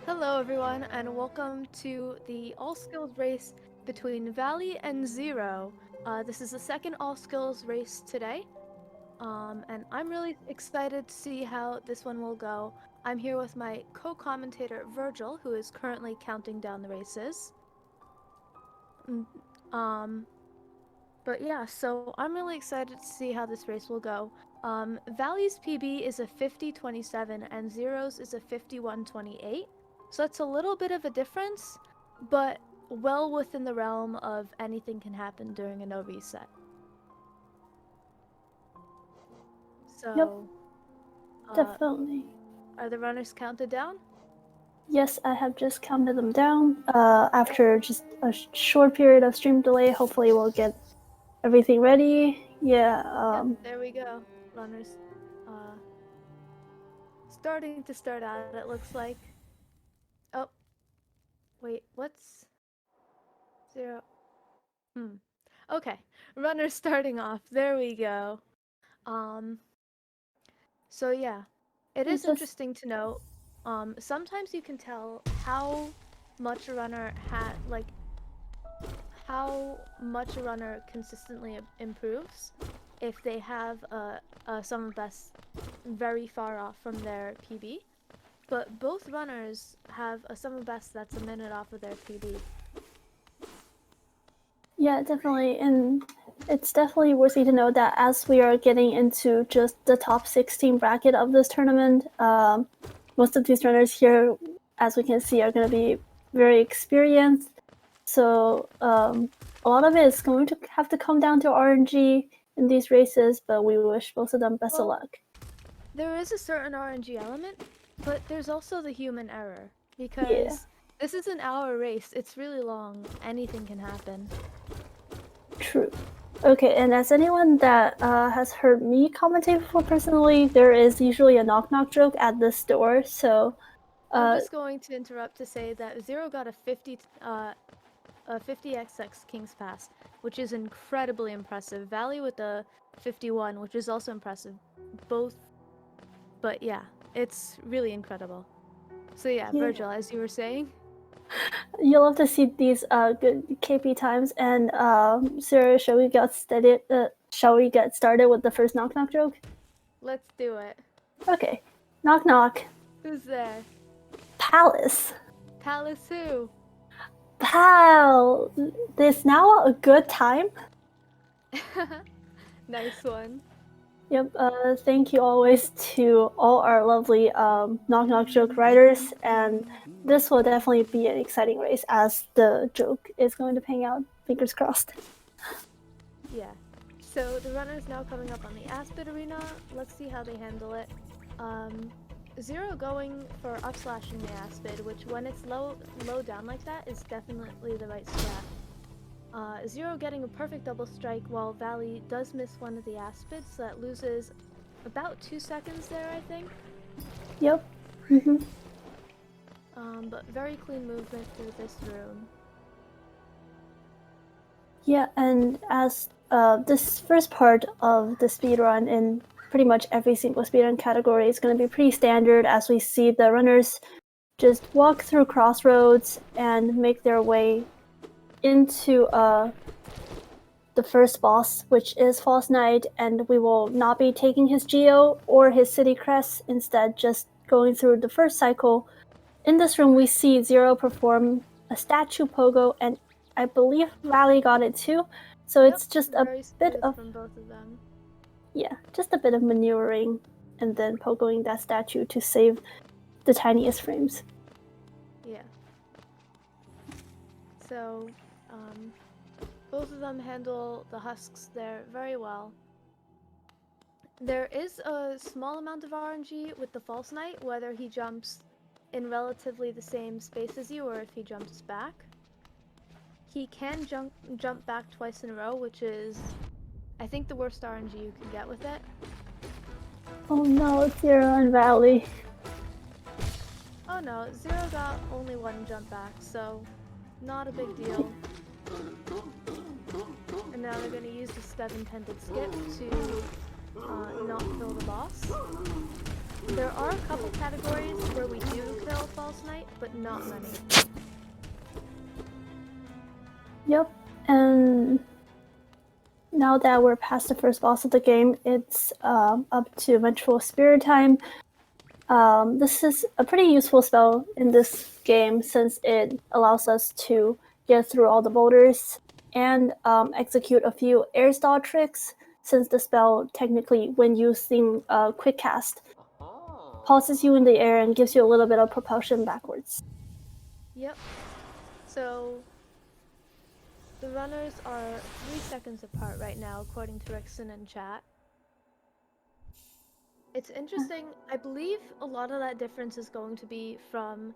Hello everyone and welcome to the All Skills race between Valley and Xero. This is the second All Skills race today, and I'm really excited to see how this one will go. I'm here with my co-commentator Virgil, who is currently counting down the races. Mm, Um, but yeah, so I'm really excited to see how this race will go. Valley's PB is a 50-27 and Xero's is a 51-28. So that's a little bit of a difference, but well within the realm of anything can happen during a no reset. Yep, So, uh, definitely. are the runners counted down? Yes, I have just counted them down. After just a short period of stream delay, hopefully we'll get everything ready. Yeah. Yep, there we go. Runners, uh, starting to start out, it looks like. Oh, wait, what's Xero? Hmm. Okay, runners starting off. There we go. Um, so yeah, it It's is just interesting to note. Sometimes you can tell how much a runner had, like, how much a runner consistently improves if they have a sum of best very far off from their PB. But both runners have a sum of best that's a minute off of their PB. yeah, definitely, and it's definitely worthy to note that as we are getting into just the top 16 bracket of this tournament, most of these runners here, as we can see, are going to be very experienced. So a lot of it is going to have to come down to RNG in these races, but we wish both of them best of Well, luck. there is a certain RNG element, but there's also the human error Yeah, because this is an hour race. It's really long. Anything can happen. true. Okay, and as anyone that has heard me commentate before personally, there is usually a knock knock joke at this door. So, I'm uh, just going to interrupt to say that Xero got a 50xx King's Pass, which is incredibly impressive. Valley with a 51, which is also impressive. Both, but yeah, it's really incredible. So yeah, yeah, Virgil, as you were saying, you'll love to see these good KP times. And Sarah, shall we get started with the first knock knock joke? let's do it. Okay, knock knock. Who's there? Palace. Palace who? Pal, is now a good time? Nice one. Yep, thank you always to all our lovely knock knock joke writers, and this will definitely be an exciting race as the joke is going to pan out. Fingers crossed. Yeah. So the runner's now coming up on the Aspid Arena. Let's see how they handle it. Um, Xero going for up slashing the Aspid, which when it's low down like that is definitely the right strat. Xero getting a perfect double strike while Valley does miss one of the Aspids, so that loses about 2 seconds there, I think. Yep. Mm-hmm. But very clean movement through this room. Yeah, and as this first part of the speedrun in pretty much every single speedrun category is going to be pretty standard as we see the runners just walk through crossroads and make their way into the first boss, which is False Knight, and we will not be taking his Geo or his City Crest, instead just going through the first cycle. In this room, we see Xero perform a statue pogo, and I believe Valley got it too. So Yep, it's just a very bit smooth of, from both of them. yeah, just a bit of maneuvering and then pogoing that statue to save the tiniest frames. Yeah. So, both of them handle the husks there very well. There is a small amount of RNG with the False Knight, whether he jumps in relatively the same space as you or if he jumps back. He can jump back twice in a row, which is, I think, the worst RNG you can get with it. Oh no, Xero and Valley. Oh no, Xero got only one jump back, so not a big deal. And now they're going to use the stub intended skip to not kill the boss. there are a couple categories where we do kill False Knight, but not many. Yep, and now that we're past the first boss of the game, it's up to Vengeful Spirit time. This is a pretty useful spell in this game since it allows us to get through all the boulders and execute a few air stall tricks, since the spell technically, when using quick cast, pauses you in the air and gives you a little bit of propulsion backwards. Yep. So the runners are 3 seconds apart right now, according to Rickson in chat. It's interesting. I believe a lot of that difference is going to be from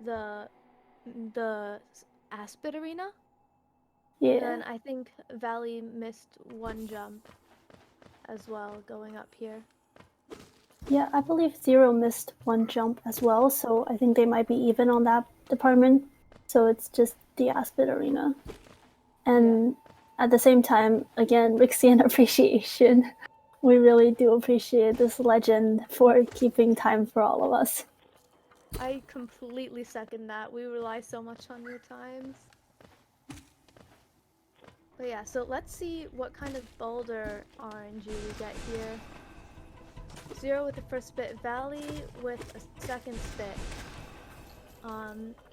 the Aspid Arena. Yeah. And I think Valley missed one jump as well going up here. Yeah, I believe Xero missed one jump as well, so I think they might be even on that department. So it's just the Aspid Arena. And at the same time, again, Rixian appreciation. We really do appreciate this legend for keeping time for all of us. I completely second that. We rely so much on your times. But yeah, so let's see what kind of boulder RNG we get here. Xero with the first spit, Valley with a second spit.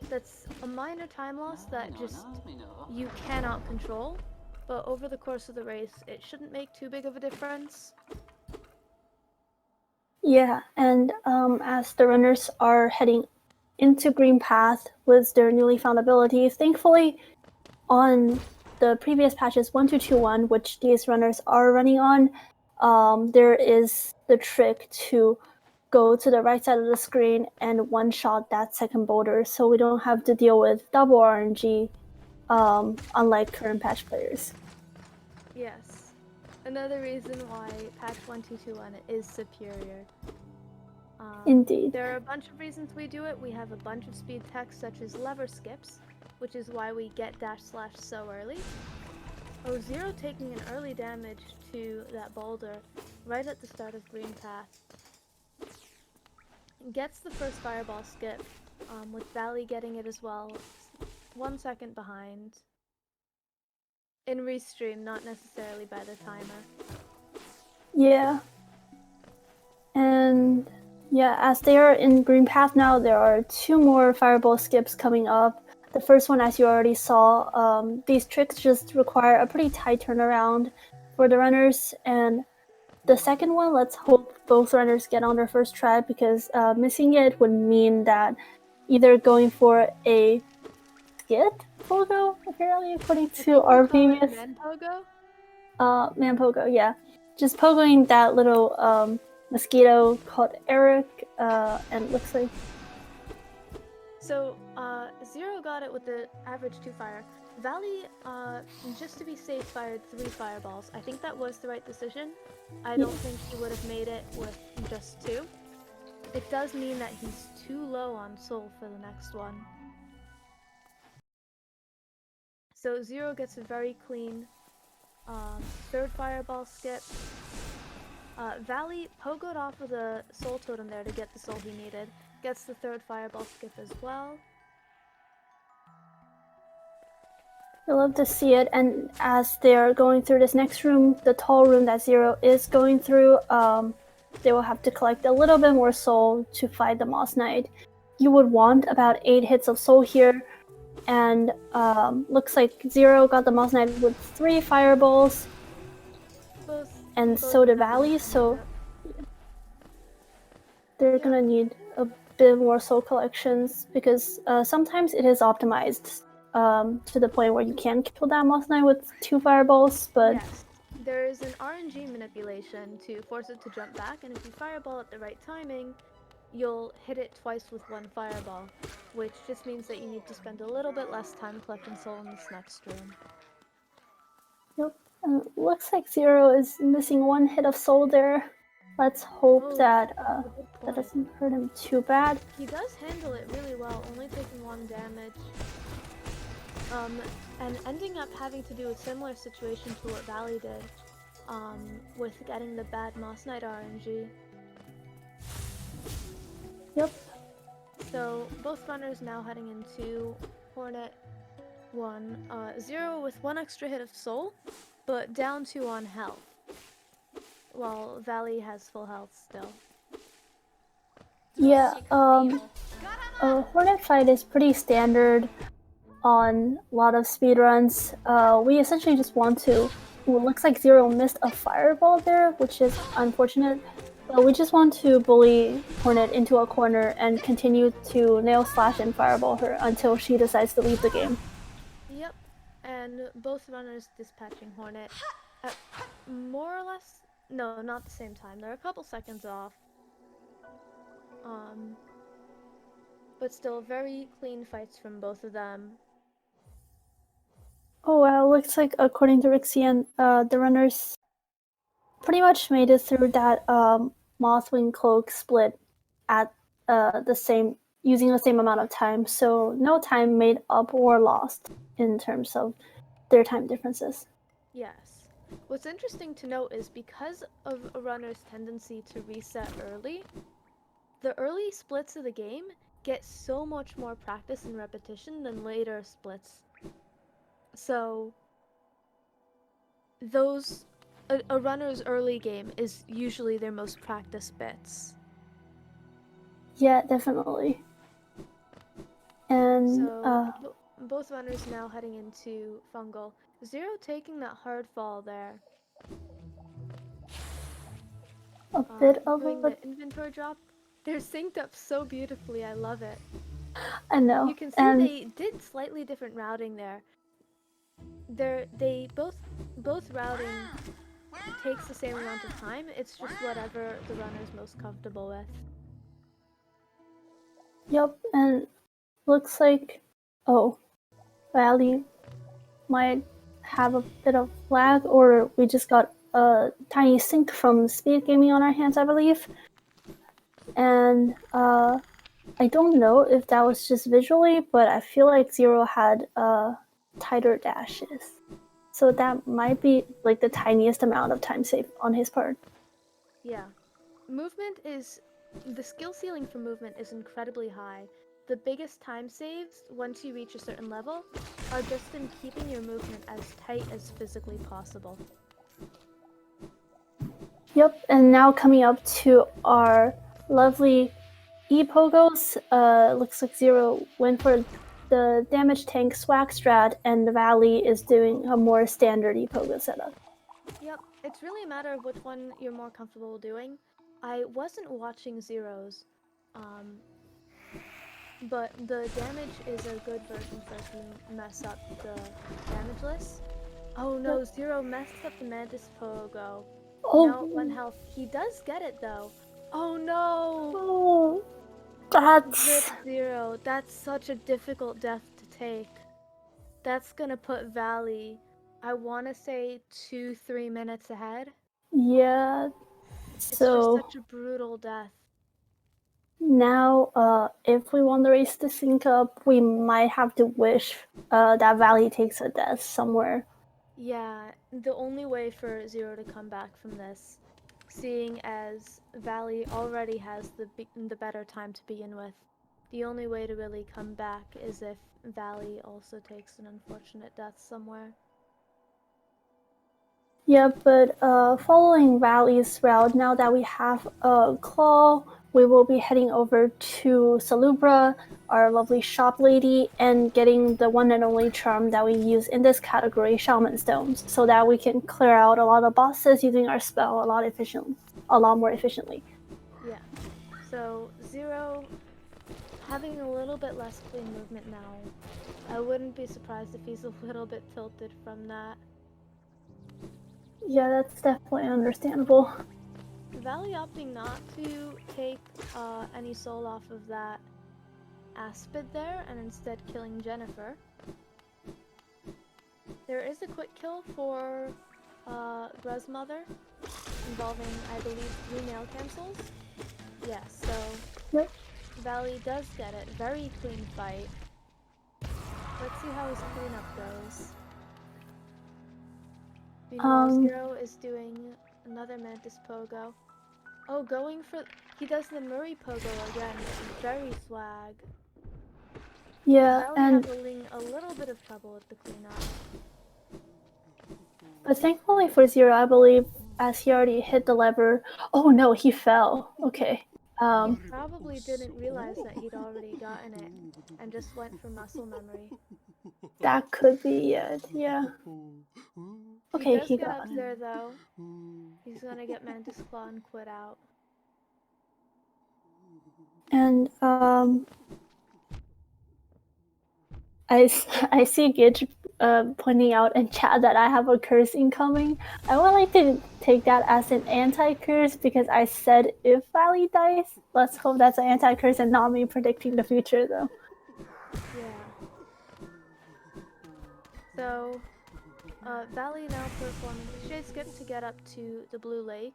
That's a minor time loss that just you cannot control, but over the course of the race, it shouldn't make too big of a difference. Yeah, and as the runners are heading into Green Path with their newly found abilities, thankfully, on the previous patches 1.2.21, which these runners are running on, there is the trick to go to the right side of the screen and one-shot that second boulder, so we don't have to deal with double RNG, unlike current patch players. Yes. Another reason why patch 1.2.21 is superior. Indeed. There are a bunch of reasons we do it. We have a bunch of speed techs such as lever skips, which is why we get dash slash so early. Oh, Xero taking an early damage to that boulder right at the start of Green Path. Gets the first fireball skip, with Valley getting it as well, 1 second behind. In restream, not necessarily by the timer. Yeah. And yeah, as they are in Green Path now, there are 2 more fireball skips coming up. The first one, as you already saw, these tricks just require a pretty tight turnaround for the runners. And the second one, let's hope both runners get on their first try, because missing it would mean that either going for a skit pogo, apparently, according to our previous... Man pogo? Man pogo, yeah. Just pogoing that little mosquito called Eric, and looks like... So, Xero got it with the average 2 fire. Valley, just to be safe, fired 3 fireballs. I think that was the right decision. I don't think he would have made it with just 2. It does mean that he's too low on soul for the next one. So Xero gets a very clean third fireball skip. Valley pogoed off of the soul totem there to get the soul he needed. Gets the third fireball skip as well. I love to see it, and as they're going through this next room, the tall room that Xero is going through, they will have to collect a little bit more soul to fight the Moss Knight. You would want about 8 hits of soul here, and looks like Xero got the Moss Knight with 3 fireballs, and so did Valley, so they're gonna need a bit more soul collections, because sometimes it is optimized to the point where you can kill that Moss Knight with 2 fireballs, but... Yes, there is an RNG manipulation to force it to jump back, and if you fireball at the right timing, you'll hit it twice with 1 fireball, which just means that you need to spend a little bit less time collecting soul in this next room. Yep, looks like Xero is missing 1 hit of soul there. Let's hope that that doesn't hurt him too bad. He does handle it really well, only taking 1 damage. And ending up having to do a similar situation to what Valley did, with getting the bad Moss Knight RNG. So both runners now heading into Hornet 1. Xero with 1 extra hit of soul, but down 2 on health, while Valley has full health still. Yeah, a Hornet fight is pretty standard on a lot of speedruns. We essentially just want to. Well, looks like Xero missed a fireball there, which is unfortunate. But we just want to bully Hornet into a corner and continue to nail slash and fireball her until she decides to leave the game. Yep, and both runners dispatching Hornet at more or less, no, not the same time. They're a couple seconds off. But still very clean fights from both of them. Oh wow, looks like according to Rixian, the runners pretty much made it through that Mothwing Cloak split at using the same amount of time. So no time made up or lost in terms of their time differences. Yes. What's interesting to note is because of a runner's tendency to reset early, the early splits of the game get so much more practice and repetition than later splits. So a runner's early game is usually their most practiced bits. Yeah, definitely. And So both runners now heading into Fungal. Xero taking that hard fall there. a bit of Doing a the inventory drop. They're synced up so beautifully, I love it. I know. You can see And they did slightly different routing there. They both routing takes the same amount of time. It's just whatever the runner's most comfortable with. yep, and looks like Valley might have a bit of lag, or we just got a tiny sync from speed gaming on our hands, I believe. And I don't know if that was just visually, but I feel like Xero had tighter dashes. So that might be like the tiniest amount of time saved on his part. Yeah. The skill ceiling for movement is incredibly high. The biggest time saves, once you reach a certain level, are just in keeping your movement as tight as physically possible. Yep, and now coming up to our lovely E-Pogos. Looks like Xero went for the damage tank swag strat, and the Valley is doing a more standard E-Pogo setup. Yep, it's really a matter of which one you're more comfortable doing. I wasn't watching Zero's, but the damage is a good version for if you mess up the damage list. Oh no, Zero messed up the Mantis Pogo. Now at 1 health. He does get it though. Oh no! Oh, Rip that's... Zero. That's such a difficult death to take. That's gonna put Valley, I wanna say 2-3 minutes ahead. Yeah, It's just so such a brutal death. now if we want the race to sync up, we might have to wish that Valley takes a death somewhere. Yeah, the only way for Zero to come back from this, seeing as Valley already has the better time to begin with, the only way to really come back is if Valley also takes an unfortunate death somewhere. Yeah, but following Valley's route, now that we have a claw, we will be heading over to Salubra, our lovely shop lady, and getting the one and only charm that we use in this category, Shaman Stones, so that we can clear out a lot of bosses using our spell a lot more efficiently. Yeah. So Zero having a little bit less clean movement now. I wouldn't be surprised if he's a little bit tilted from that. Yeah, that's definitely understandable. Valley opting not to take any soul off of that Aspid there and instead killing Jennifer. There is a quick kill for Gruzmother involving, I believe, 3 nail cancels. Yes, so Yep. Valley does get it. Very clean fight. Let's see how his cleanup goes. Meanwhile, Zero is doing another Mantis Pogo. Oh, he does the Murray Pogo again. Very swag. Yeah, Valley and having a little bit of trouble with the cleanup. but thankfully for Zero, I believe, as he already hit the lever. Oh no, he fell. Okay. He probably didn't realize that he'd already gotten it and just went for muscle memory. That could be it. Yeah. He Okay, does he get got up it. there though. He's gonna get Mantis Claw and quit out. And I see Gidge pointing out in chat that I have a curse incoming. I would like to take that as an anti-curse because I said if Valley dies, let's hope that's an anti-curse and not me predicting the future though. Yeah. So, Valley now performing the shade skip to get up to the Blue Lake.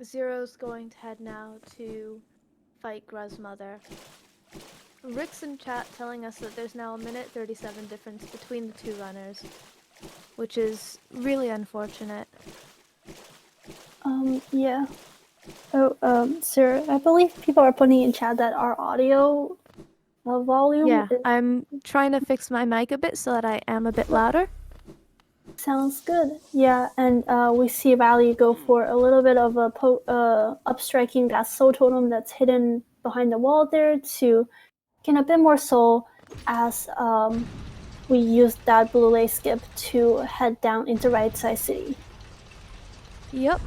Zero's going to head now to fight Gruz Mother. Rick's in chat telling us that there's now a minute 37 difference between the two runners, which is really unfortunate. Yeah. Oh, sir, I believe people are putting in chat that our audio volume Yeah, I'm trying to fix my mic a bit so that I am a bit louder. sounds good. Yeah, and we see Valley go for a little bit of a upstriking that soul totem that's hidden behind the wall there to gain a bit more soul as we use that blue lay skip to head down into Right Side City. Yep.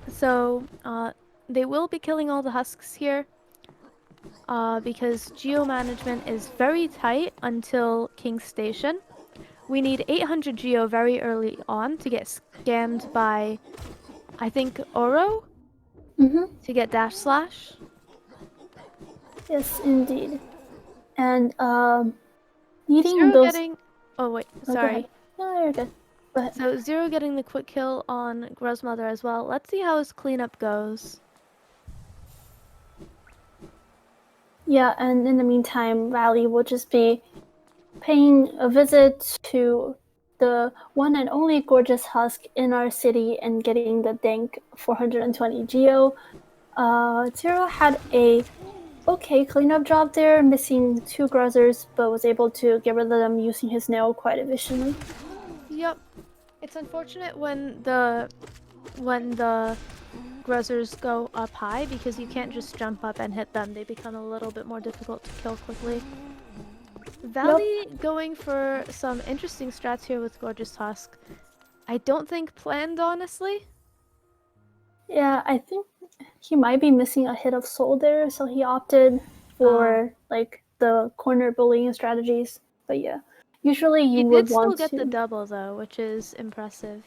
So, they will be killing all the husks here, because geo management is very tight until King Station. We need 800 geo very early on to get scammed by, I think, Oro to get dash slash. Yes, indeed. And needing Zero those. getting. Oh wait, Oh, go ahead. sorry. No, you're good. Go ahead. So Zero getting the quick kill on Gruz Mother as well. Let's see how his cleanup goes. Yeah, and in the meantime, Valley will just be paying a visit to the one and only gorgeous husk in our city and getting the dank 420 geo. Zero had a okay cleanup job there, missing 2 Gruzzers, but was able to get rid of them using his nail quite efficiently. Yep. It's unfortunate when the Gruzzers go up high because you can't just jump up and hit them. They become a little bit more difficult to kill quickly. Valley going for some interesting strats here with Gorgeous Husk. I don't think planned, honestly. Yeah, I think he might be missing a hit of soul there, so he opted for like the corner bullying strategies. But yeah, usually you He would did still want get the to. double though, which is impressive.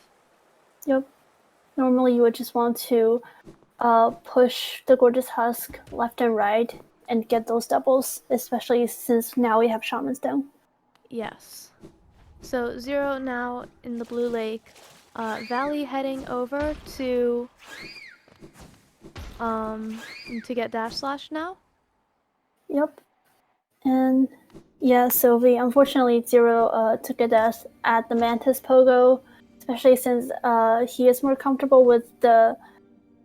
Yep. Normally you would just want to push the gorgeous husk left and right and get those doubles, especially since now we have shamans down. Yes. So Zero now in the Blue Lake. Valley heading over to get dash slash now. Yep. And yeah, Sylvie, unfortunately Zero took a death at the Mantis Pogo, especially since he is more comfortable with the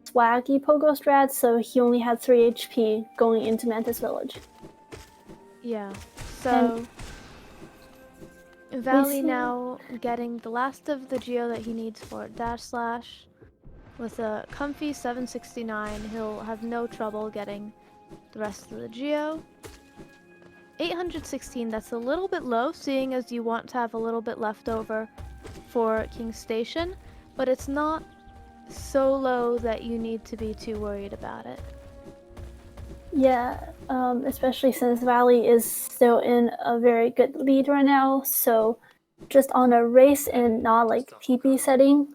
swaggy Pogo strat, so he only had 3 HP going into Mantis Village. Yeah. So Valley now getting the last of the geo that he needs for dash slash. With a comfy 769, he'll have no trouble getting the rest of the geo. 816, that's a little bit low, seeing as you want to have a little bit left over for King Station, but it's not so low that you need to be too worried about it. Yeah, especially since Valley is still in a very good lead right now, so just on a race and not like PP setting,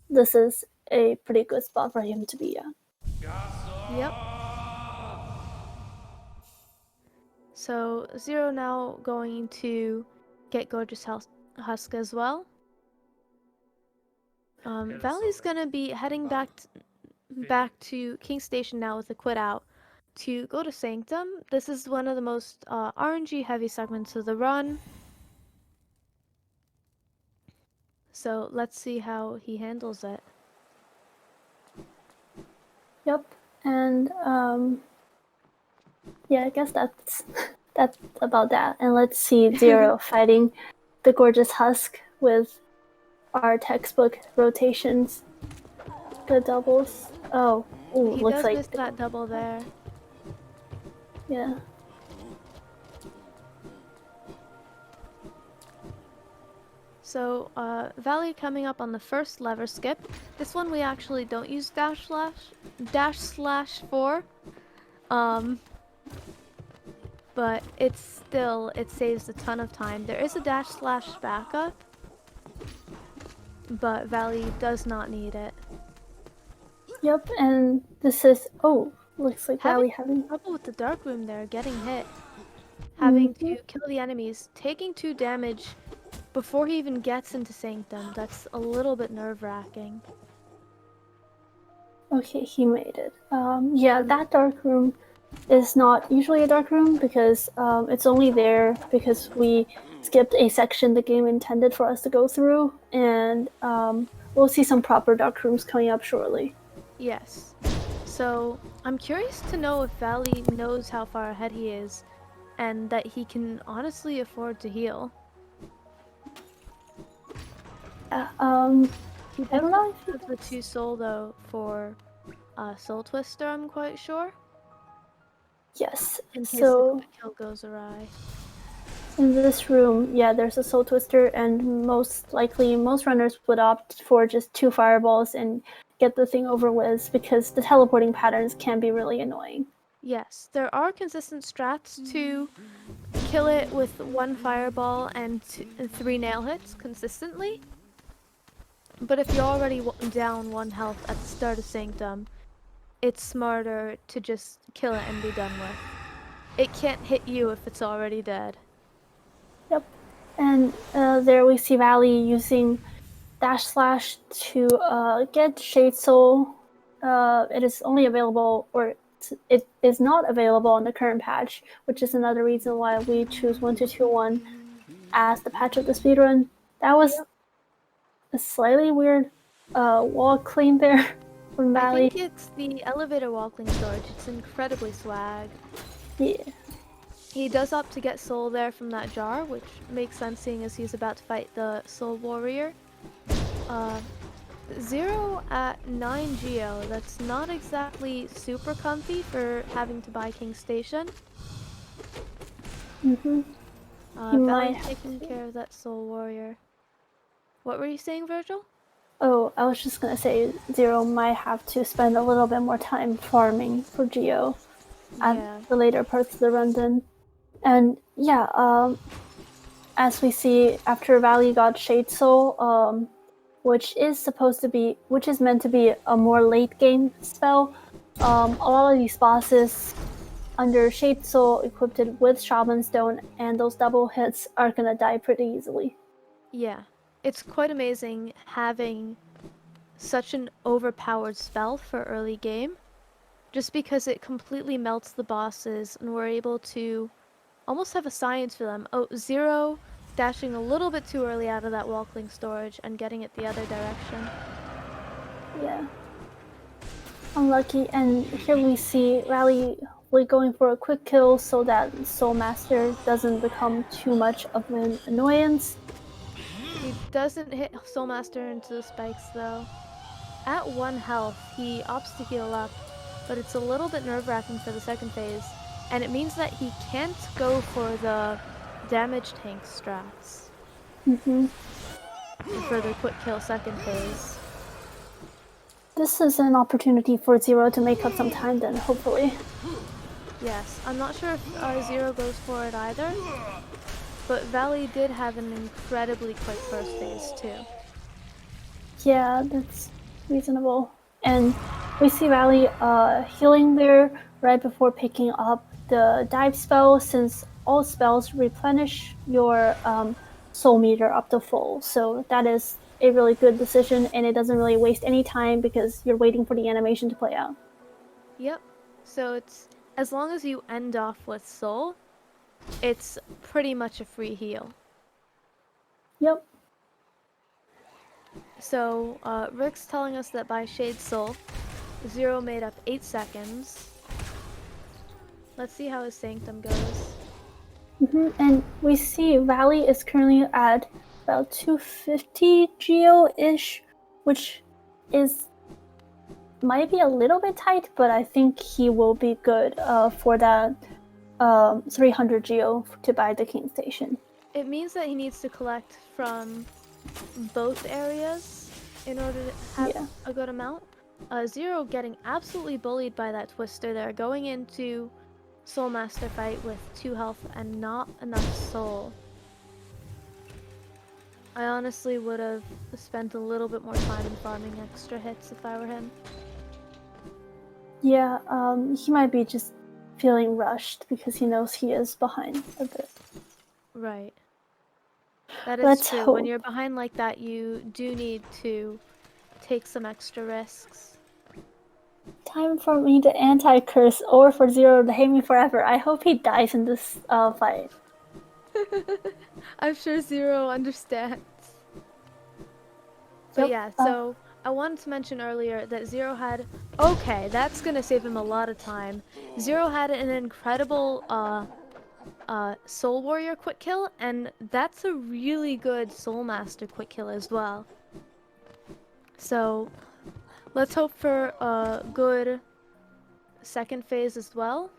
this is a pretty good spot for him to be at. Yep. So Zero now going to get Gorgeous Husk as well. Valley's gonna be heading back to King Station now with a quit out to go to Sanctum. This is one of the most RNG heavy segments of the run. So let's see how he handles it. Yep, and yeah, I guess that's that's about that. And let's see Xero fighting the gorgeous husk with our textbook rotations. Good doubles. Oh, ooh, He looks does like miss that double there. yeah. So, Valley coming up on the first lever skip. This one we actually don't use dash slash for. But it saves a ton of time. There is a dash slash backup, but Valley does not need it. Yep, and this is looks like Having Valley having trouble with the dark room there, getting hit. Having Mhm. to kill the enemies, taking 2 damage before he even gets into Sanctum. That's a little bit nerve-wracking. Okay, he made it. Yeah, that dark room is not usually a dark room because it's only there because we skipped a section the game intended for us to go through, and we'll see some proper dark rooms coming up shortly. Yes. So, I'm curious to know if Valley knows how far ahead he is, and that he can honestly afford to heal. He I does don't not know if have the 2 soul though for Soul Twister, I'm quite sure, yes. in case the So quick kill goes awry. in this room, yeah, there's a Soul Twister, and most likely most runners would opt for just 2 fireballs and get the thing over with because the teleporting patterns can be really annoying. Yes, there are consistent strats to kill it with 1 fireball and 3 nail hits consistently. But if you're already down 1 health at the start of Sanctum, it's smarter to just kill it and be done with. It can't hit you if it's already dead. Yep. And there we see Valley using dash slash to get Shade Soul. It is only available, or it is not available on the current patch, which is another reason why we choose 1221 as the patch of the speedrun. That was Yep. a slightly weird wall clean there from I Valley. think it's the elevator walkling storage. It's incredibly swag. Yeah. He does opt to get soul there from that jar, which makes sense seeing as he's about to fight the soul warrior. Xero at 9 Geo, that's not exactly super comfy for having to buy King Station. Mm-hmm. He might Valley's have taking to. care of that soul warrior. What were you saying, Virgil? Oh, I was just gonna say Xero might have to spend a little bit more time farming for Geo at Yeah. the later parts of the run then. And yeah, as we see after Valley got Shade Soul, which is meant to be a more late game spell. A lot of these bosses under Shade Soul equipped with Shaman Stone and those double hits are gonna die pretty easily. Yeah. It's quite amazing having such an overpowered spell for early game, just because it completely melts the bosses and we're able to almost have a science for them. Oh, Xero dashing a little bit too early out of that walkling storage and getting it the other direction. Yeah. Unlucky, and here we see Rally going for a quick kill so that Soul Master doesn't become too much of an annoyance. He doesn't hit Soul Master into the spikes though. At 1 health, he opts to heal up, but it's a little bit nerve-wracking for the second phase, and it means that he can't go for the damage tank strats Mm-hmm. for the quick kill second phase. This is an opportunity for Xero to make up some time then, hopefully. Yes, I'm not sure if Xero goes for it either, but Valley did have an incredibly quick first phase too. Yeah, that's reasonable. And we see Valley healing there right before picking up the dive spell, since all spells replenish your soul meter up to full. So that is a really good decision, and it doesn't really waste any time because you're waiting for the animation to play out. Yep, so it's as long as you end off with Soul, it's pretty much a free heal. Yep. So, Rick's telling us that by Shade Soul, Xero made up 8 seconds. Let's see how his Sanctum goes. And we see Valley is currently at about 250 geo-ish, which is might be a little bit tight, but I think he will be good for that 300 geo to buy the King Station. It means that he needs to collect from both areas in order to have Yeah. a good amount. Xero getting absolutely bullied by that Twister there, going into Soul Master fight with 2 health and not enough soul. I honestly would have spent a little bit more time in farming extra hits if I were him. Yeah, he might be just feeling rushed because he knows he is behind a bit. Right. That is Let's true. hope. When you're behind like that, you do need to take some extra risks. Time for me to anti-curse or for Xero to hate me forever. I hope he dies in this fight. I'm sure Xero understands. But Yep. yeah, so I wanted to mention earlier that Xero had... Okay, that's gonna save him a lot of time. Xero had an incredible Soul Warrior quick kill, and that's a really good Soul Master quick kill as well. So, let's hope for a good second phase as well.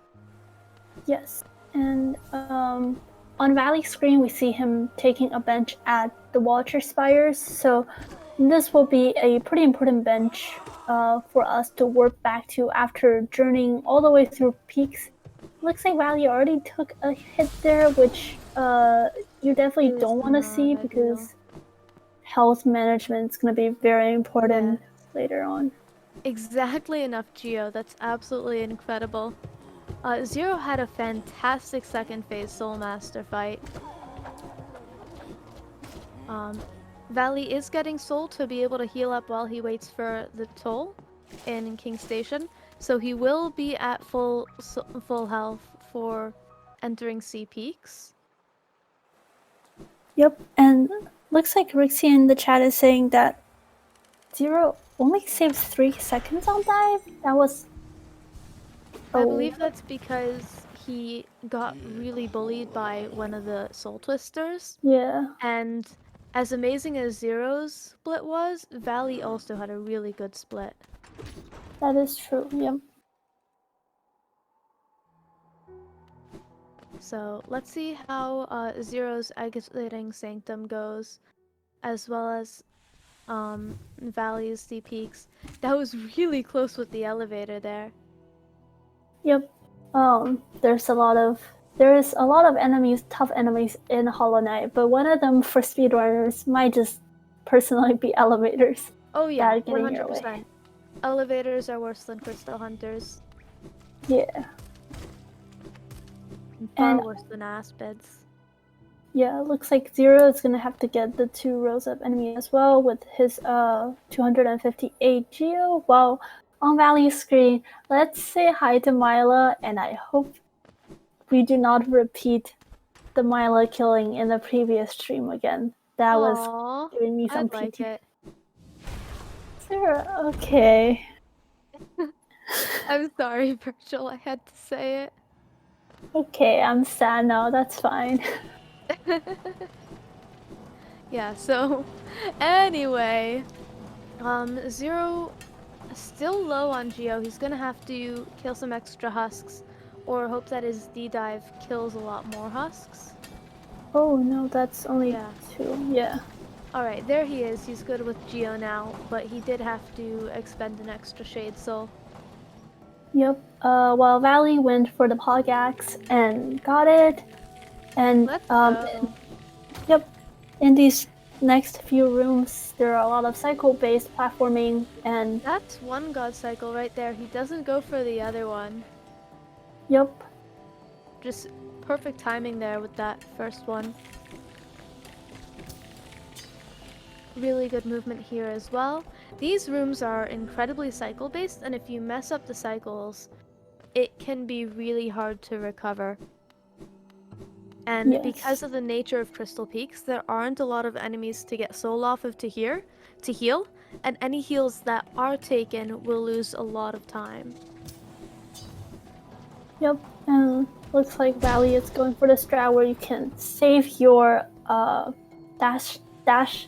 Yes. And on Valley's screen, we see him taking a bench at the Watcher Spires. So this will be a pretty important bench for us to work back to after journeying all the way through peaks. Looks like Valley already took a hit there, which you definitely It is don't want to see not ideal. because health management is going to be very important later on. Exactly enough Geo, that's absolutely incredible. Xero had a fantastic second phase Soul Master fight. Valley is getting soul to be able to heal up while he waits for the toll in King Station, so he will be at full health for entering Sea Peaks. Yep, and looks like Rixie in the chat is saying that Xero only saves 3 seconds on dive. That was... I believe that's because he got really bullied by one of the Soul Twisters. Yeah. And as amazing as Xero's split was, Valley also had a really good split. That is true, yep. So let's see how Xero's Agitating Sanctum goes, as well as Valley's Sea Peaks. That was really close with the elevator there. Yep. There is a lot of enemies, tough enemies in Hollow Knight, but one of them for speedrunners might just personally be elevators. Oh yeah, that get in your way. 100%. Elevators are worse than Crystal Hunters. Yeah. Far worse than Aspids. Yeah, it looks like Xero is gonna have to get the 2 rows of enemy as well with his 258 geo. While on Valley's screen, let's say hi to Myla, and I hope we do not repeat the Myla killing in the previous stream again. That was giving me some I'd like it. Xero, okay. I'm sorry, Virgil, I had to say it. Okay, I'm sad now, that's fine. Yeah, so anyway, Xero still low on Geo. He's gonna have to kill some extra husks or hope that his D-dive kills a lot more husks. Oh no, that's only 2, yeah. Alright, there he is. He's good with Geo now, but he did have to expend an extra Shade Soul. Yep, while Valley went for the Pogax and got it, and yep, in these next few rooms there are a lot of cycle-based platforming, and that's one god cycle right there. He doesn't go for the other one. Yep. Just perfect timing there with that first one. Really good movement here as well. These rooms are incredibly cycle based, and if you mess up the cycles, it can be really hard to recover. And because of the nature of Crystal Peaks, there aren't a lot of enemies to get soul off of to heal, and any heals that are taken will lose a lot of time. Yep, and Looks like Valley is going for the strat where you can save your dash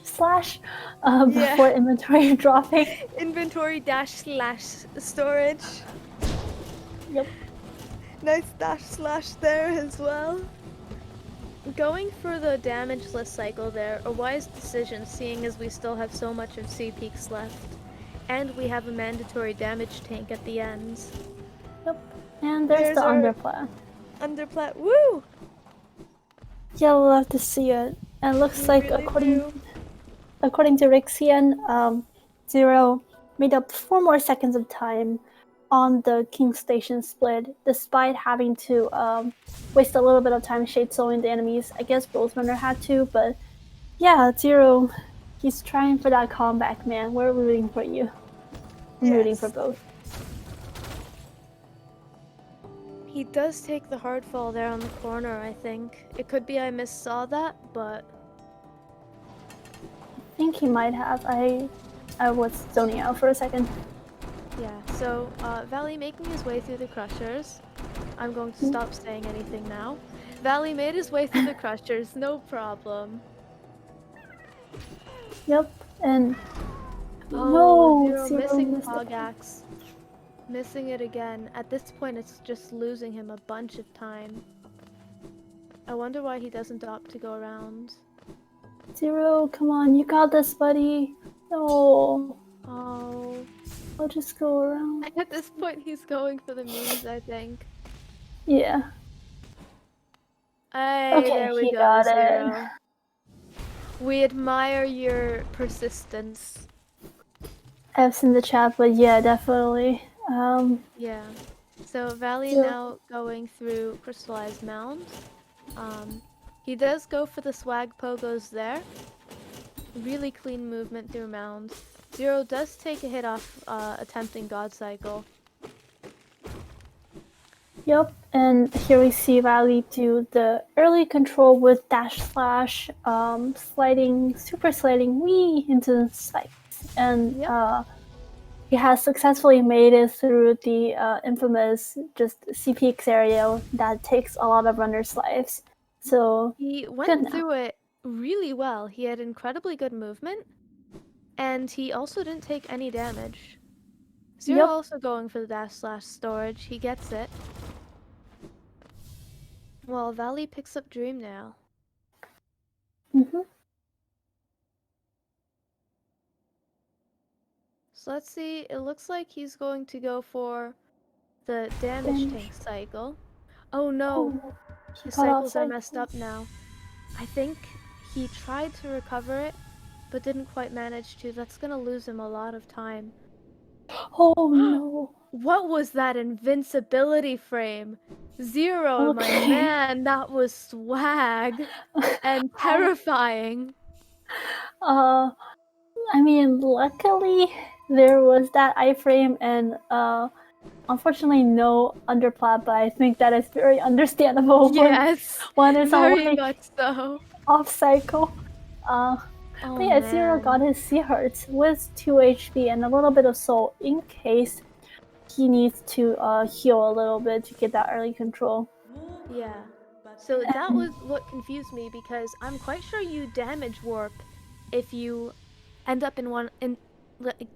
slash Yeah. before inventory dropping. Inventory dash slash storage. Yep. Nice dash slash there as well. Going for the damageless cycle there, a wise decision seeing as we still have so much of C peaks left. And we have a mandatory damage tank at the end. Yep. And there's the our underplat. underplat. Woo! Yeah, we'll have to see it. And it looks We like really according to Rixian, Xero made up 4 more seconds of time on the King Station split, despite having to waste a little bit of time shade soloing the enemies. I guess both runner had to, but yeah, Xero, he's trying for that comeback, man. We're rooting for you. I'm rooting for both. He does take the hard fall there on the corner, I think. It could be I missaw that, but I think he might have. I was zoning out for a second. yeah. So Valley making his way through the crushers. I'm going to stop saying anything now. Valley made his way through the crushers, no problem. Yep, and Oh, no, Xero missing missed Hog Axe. Missing it again. At this point, it's just losing him a bunch of time. I wonder why he doesn't opt to go around. Xero, come on, you got this, buddy. No. Oh. I'll just go around. At this point, he's going for the memes, I think. Yeah. Hey, Okay, there we he go, got Xero. it. We admire your persistence. F's in the chat, but yeah, definitely. Yeah. So Valley Yeah. now going through Crystallized Mound. He does go for the swag pogos there. Really clean movement through mounds. Xero does take a hit off attempting God Cycle. Yep, and here we see Valley do the early control with dash slash, sliding, super sliding wee into the spikes. And Yep. he has successfully made it through the infamous just CPX area that takes a lot of runners' lives. So He went through it really well. He had incredibly good movement, and he also didn't take any damage. Xero also going for the dash slash storage. He gets it. Well, Valley picks up Dream now. So let's see. It looks like he's going to go for the damage tank cycle. Oh no! His cycles are messed up now. I think he tried to recover it, but didn't quite manage to. That's gonna lose him a lot of time. Oh no. What was that invincibility frame? Xero, my man, that was swag and terrifying. I mean, luckily there was that iframe and unfortunately no underplat, but I think that is very understandable. Yes, one is very much so. off cycle. But yeah, Xero got his Sea Hearts with 2 HP and a little bit of soul in case he needs to heal a little bit to get that early control. Yeah. So that was what confused me because I'm quite sure you damage warp if you end up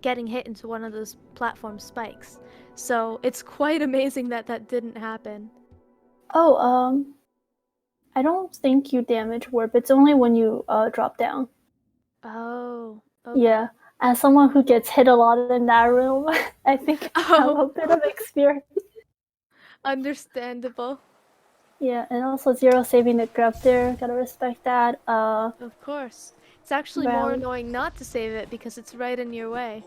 getting hit into one of those platform spikes. So it's quite amazing that that didn't happen. Oh, I don't think you damage warp. It's only when you drop down. Oh. Okay. Yeah. As someone who gets hit a lot in that room, I think I have a bit of experience. Understandable. Yeah, and also Xero saving the grub there. Gotta respect that. Of course. It's actually more annoying not to save it because it's right in your way.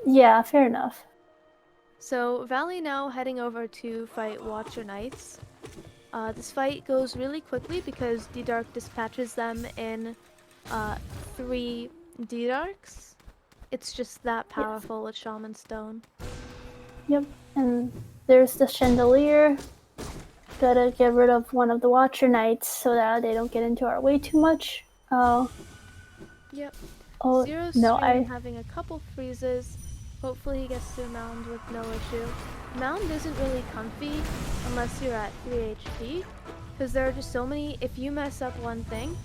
Yeah, fair enough. So Valley now heading over to fight Watcher Knights. This fight goes really quickly because D-Dark dispatches them in 3 D-Darks. It's just that powerful with Shaman Stone. Yep, and there's the chandelier. Gotta get rid of one of the Watcher Knights so that they don't get into our way too much. Yep. Oh, Xero's no, having a couple freezes. Hopefully he gets to the mound with no issue. Mound isn't really comfy unless you're at 3 HP, because there are just so many. If you mess up one thing,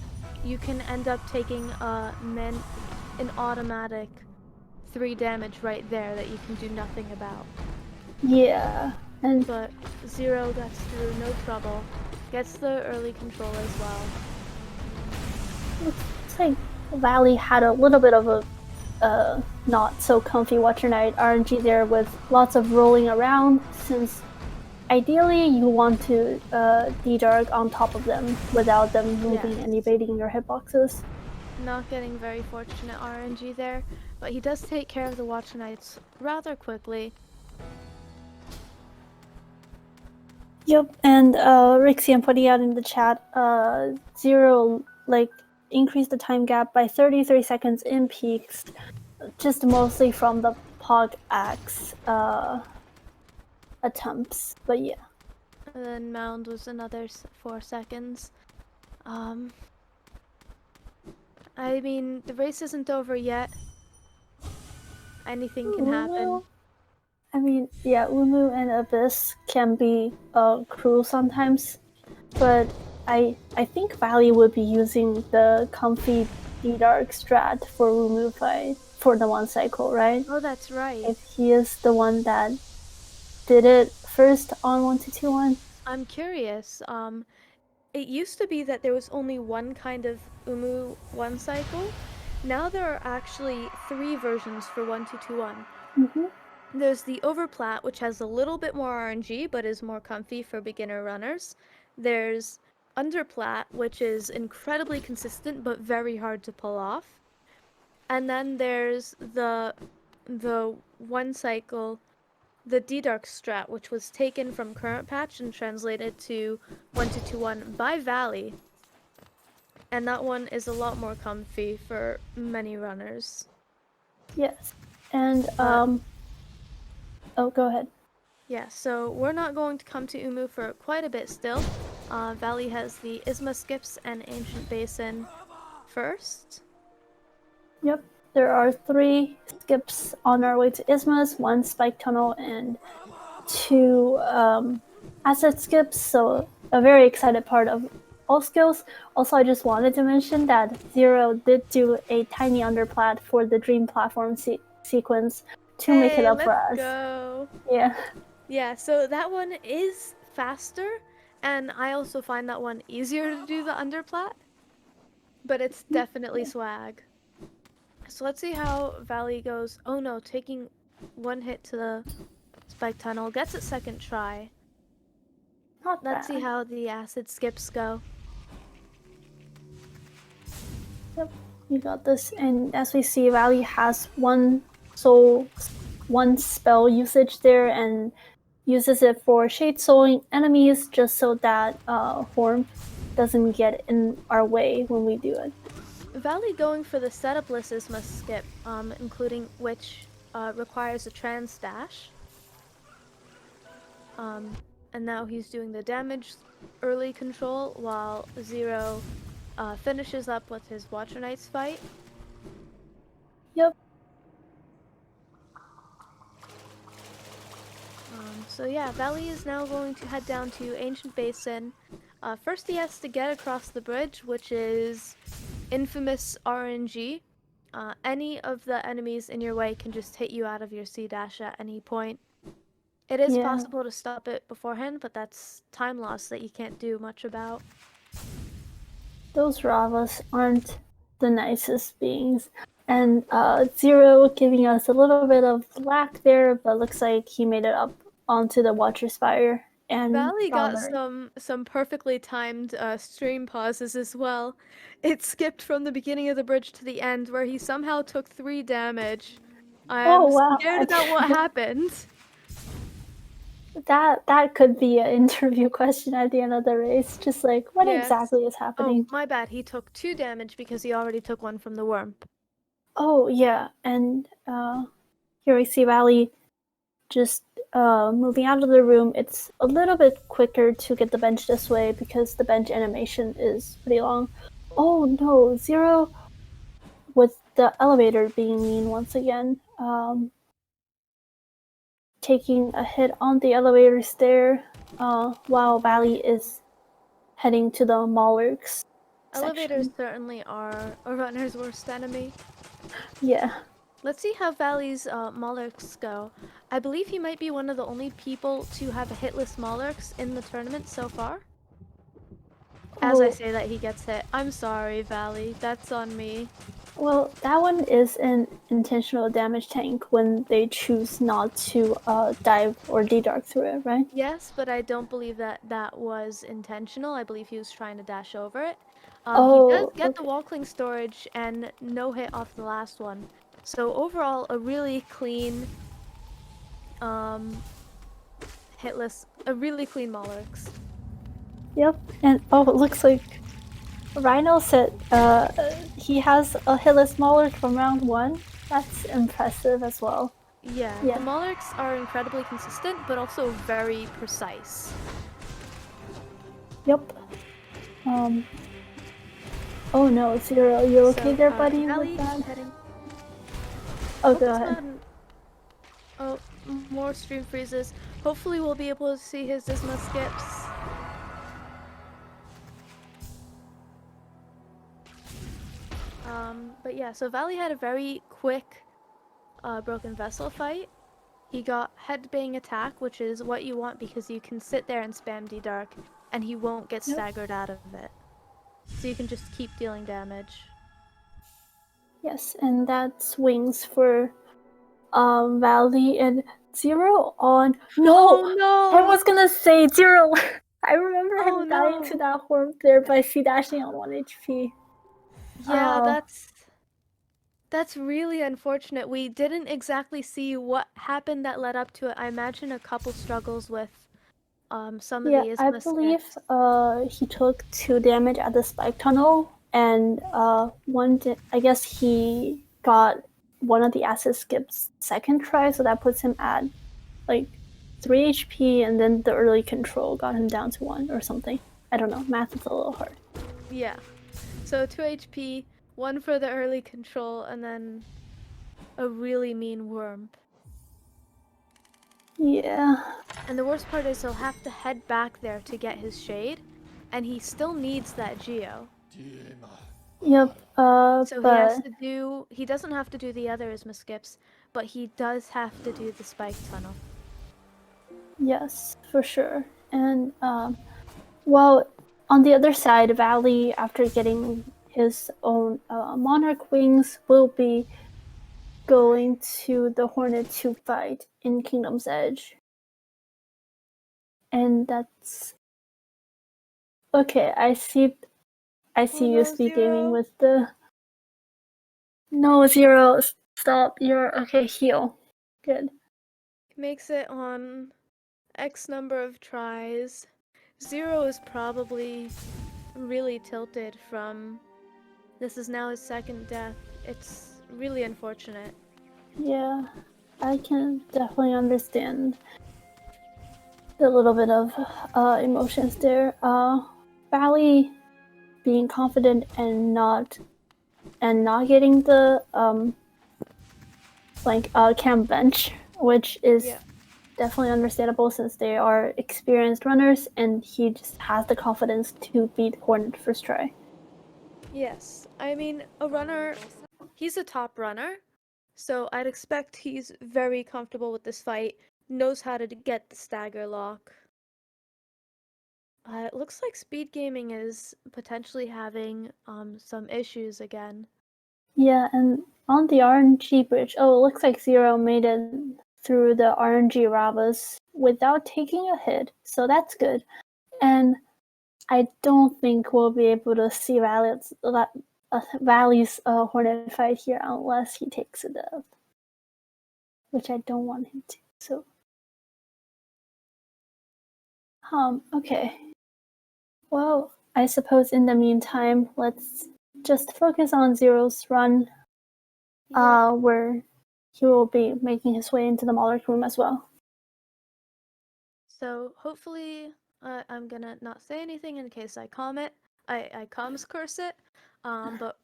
you can end up taking an automatic 3 damage right there that you can do nothing about. Yeah, and But Xero gets through no trouble, gets the early control as well. looks like Valley had a little bit of a not so comfy Watcher Knight RNG there with lots of rolling around, since ideally you want to D-Dark on top of them without them moving and evading your hitboxes. Not getting very fortunate RNG there, but he does take care of the Watcher Knights rather quickly. Yep, and Rixie, I'm putting out in the chat, Xero increased the time gap by 33 seconds in peaks, just mostly from the Pog Axe attempts, but yeah. And then Mound was another 4 seconds. I mean, the race isn't over yet. Anything can happen. I mean, yeah, Umu and Abyss can be cruel sometimes, but I think Valley would be using the comfy D-Dark strat for Umu fight for the 1 cycle, right? Oh, that's right. If he is the one that did it first on 1-2-1. I'm curious. It used to be that there was only one kind of Umu 1 cycle. Now there are actually 3 versions for 1-2-1. Mm-hmm. There's the Overplat, which has a little bit more RNG but is more comfy for beginner runners. There's Underplat, which is incredibly consistent but very hard to pull off. And then there's the 1 cycle, the D-Dark strat, which was taken from current patch and translated to 1-2-1 by Valley. And that one is a lot more comfy for many runners. Yes. And oh, go ahead. Yeah, so we're not going to come to Umu for quite a bit still. Valley has the Isma skips and Ancient Basin first. Yep. There are 3 skips on our way to Ismas, 1 spike tunnel, and 2 asset skips. So a very excited part of all skills. Also, I just wanted to mention that Xero did do a tiny underplat for the dream platform sequence to make it up for us. Go. Yeah. Yeah, so that one is faster, and I also find that one easier to do the underplat, but it's definitely swag. So let's see how Valley goes. Oh no, taking 1 hit to the spike tunnel, gets it second try. Let's see how the acid skips go. Yep, you got this. And as we see, Valley has one spell usage there and uses it for shade souling enemies just so that Horn doesn't get in our way when we do it. Valley going for the setup list must skip, including which requires a trans dash. And now he's doing the damage early control while Xero finishes up with his Watcher Knights fight. Yep. So yeah, Valley is now going to head down to Ancient Basin. First he has to get across the bridge, which is infamous RNG. Any of the enemies in your way can just hit you out of your C-dash at any point. It is possible to stop it beforehand, but that's time loss that you can't do much about. Those Ravas aren't the nicest beings. And Xero giving us a little bit of lack there, but looks like he made it up onto the Watcher Spire. And Valley got some perfectly timed stream pauses as well. It skipped from the beginning of the bridge to the end, where he somehow took 3 damage. I'm scared about what happened. That could be an interview question at the end of the race. Just like, what exactly is happening? Oh, my bad. He took 2 damage because he already took 1 from the worm. Oh, yeah. And here we see Valley just moving out of the room. It's a little bit quicker to get the bench this way because the bench animation is pretty long. Oh, no. Xero with the elevator being mean once again. taking a hit on the elevator stair, while Valley is heading to the Maulers Elevators section. certainly are a runner's worst enemy. Yeah. Let's see how Valley's Mollerks go. I believe he might be one of the only people to have a hitless Mollerks in the tournament so far. As I Oh, say that, he gets hit. I'm sorry, Valley. That's on me. well, that one is an intentional damage tank when they choose not to dive or D-Dark through it, right? Yes, but I don't believe that that was intentional. I believe he was trying to dash over it. He does Oh, get the okay. wall cling storage and no hit off the last one. So overall, a really clean, um, a really clean Mollerks. Yep. And oh, it looks like Rhino said he has a hitless Mauler from round 1. That's impressive as well. Yeah, the Yeah. Mollerks are incredibly consistent, but also very precise. Yep. Um. Oh no, Xero, you okay So, there, buddy, with Valley that? heading. Oh, Hope go it's ahead. not oh, more stream freezes. Hopefully we'll be able to see his Disma skips. But yeah, so Valley had a very quick Broken Vessel fight. He got headbang attack, which is what you want because you can sit there and spam D-Dark, and he won't get Yep. staggered out of it. So you can just keep dealing damage. Yes, and that's wings for Valley and Xero on. No, Oh I no! was gonna say Xero. I remember Oh him dying to no! that horn there by C dashing on 1 HP. Yeah, Oh, that's really unfortunate. We didn't exactly see what happened that led up to it. I imagine a couple struggles with some of yeah, the I Isma believe skips. he took 2 damage at the spike tunnel, and I guess he got one of the acid skips second try, so that puts him at like 3 HP, and then the early control got him down to 1 or something. I don't know. Math is a little hard. Yeah. So 2 HP, 1 for the early control, and then a really mean worm. Yeah. And the worst part is he'll have to head back there to get his shade, and he still needs that Geo. Yep. So But he doesn't have to do the other Isma skips, but he does have to do the spike tunnel. yes, for sure. And well, on the other side, Valley, after getting his own Monarch wings, will be going to the Hornet to fight in Kingdom's Edge. And that's okay. I Oh see you no, speed gaming Xero! with the no Xero. Stop. You're okay. Heal. Good. Makes it on X number of tries. Xero is probably really tilted from this is now his second death. It's really unfortunate. Yeah, I can definitely understand the little bit of emotions there. Valley being confident and not getting the cam bench, which is Yeah. definitely understandable since they are experienced runners, and he just has the confidence to beat Hornet first try. Yes. I mean, a runner, he's a top runner, so I'd expect he's very comfortable with this fight, knows how to get the stagger lock. It looks like speed gaming is potentially having some issues again. Yeah, and on the RNG bridge, oh, it looks like Xero made it through the RNG Ravas without taking a hit, so that's good. And I don't think we'll be able to see Valley's Hornet fight here unless he takes a dub, which I don't want him to. So, okay. Well, I suppose in the meantime, let's just focus on Zero's run, Yeah. where he will be making his way into the Mallard room as well. So hopefully, I'm gonna not say anything in case I comment. I comms curse it. But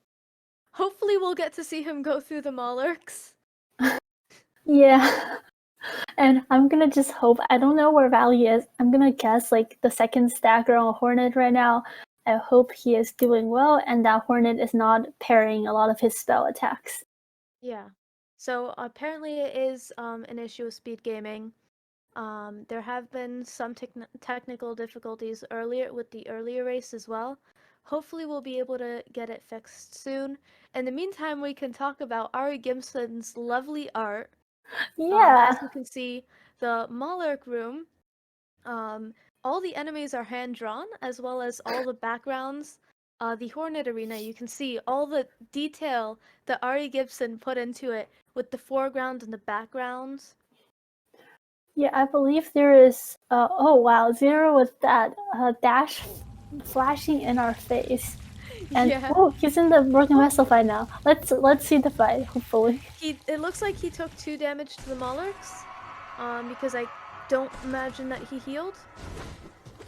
hopefully we'll get to see him go through the Mollerks. Yeah. And I'm gonna just hope. I don't know where Valley is. I'm gonna guess like the second stacker on Hornet right now. I hope he is doing well and that Hornet is not parrying a lot of his spell attacks. Yeah. So apparently it is an issue with speed gaming. There have been some technical difficulties earlier with the earlier race as well. Hopefully we'll be able to get it fixed soon. In the meantime, we can talk about Ari Gibson's lovely art. Yeah. As you can see, the Malark room, um, all the enemies are hand-drawn, as well as all the backgrounds. The Hornet Arena, you can see all the detail that Ari Gibson put into it with the foreground and the backgrounds. Yeah, I believe there is. Oh wow, Xero with that dash flashing in our face, and Yeah. oh, he's in the broken Oh, vessel fight now. Let's see the fight. Hopefully, it looks like he took 2 damage to the Malarks, because I don't imagine that he healed.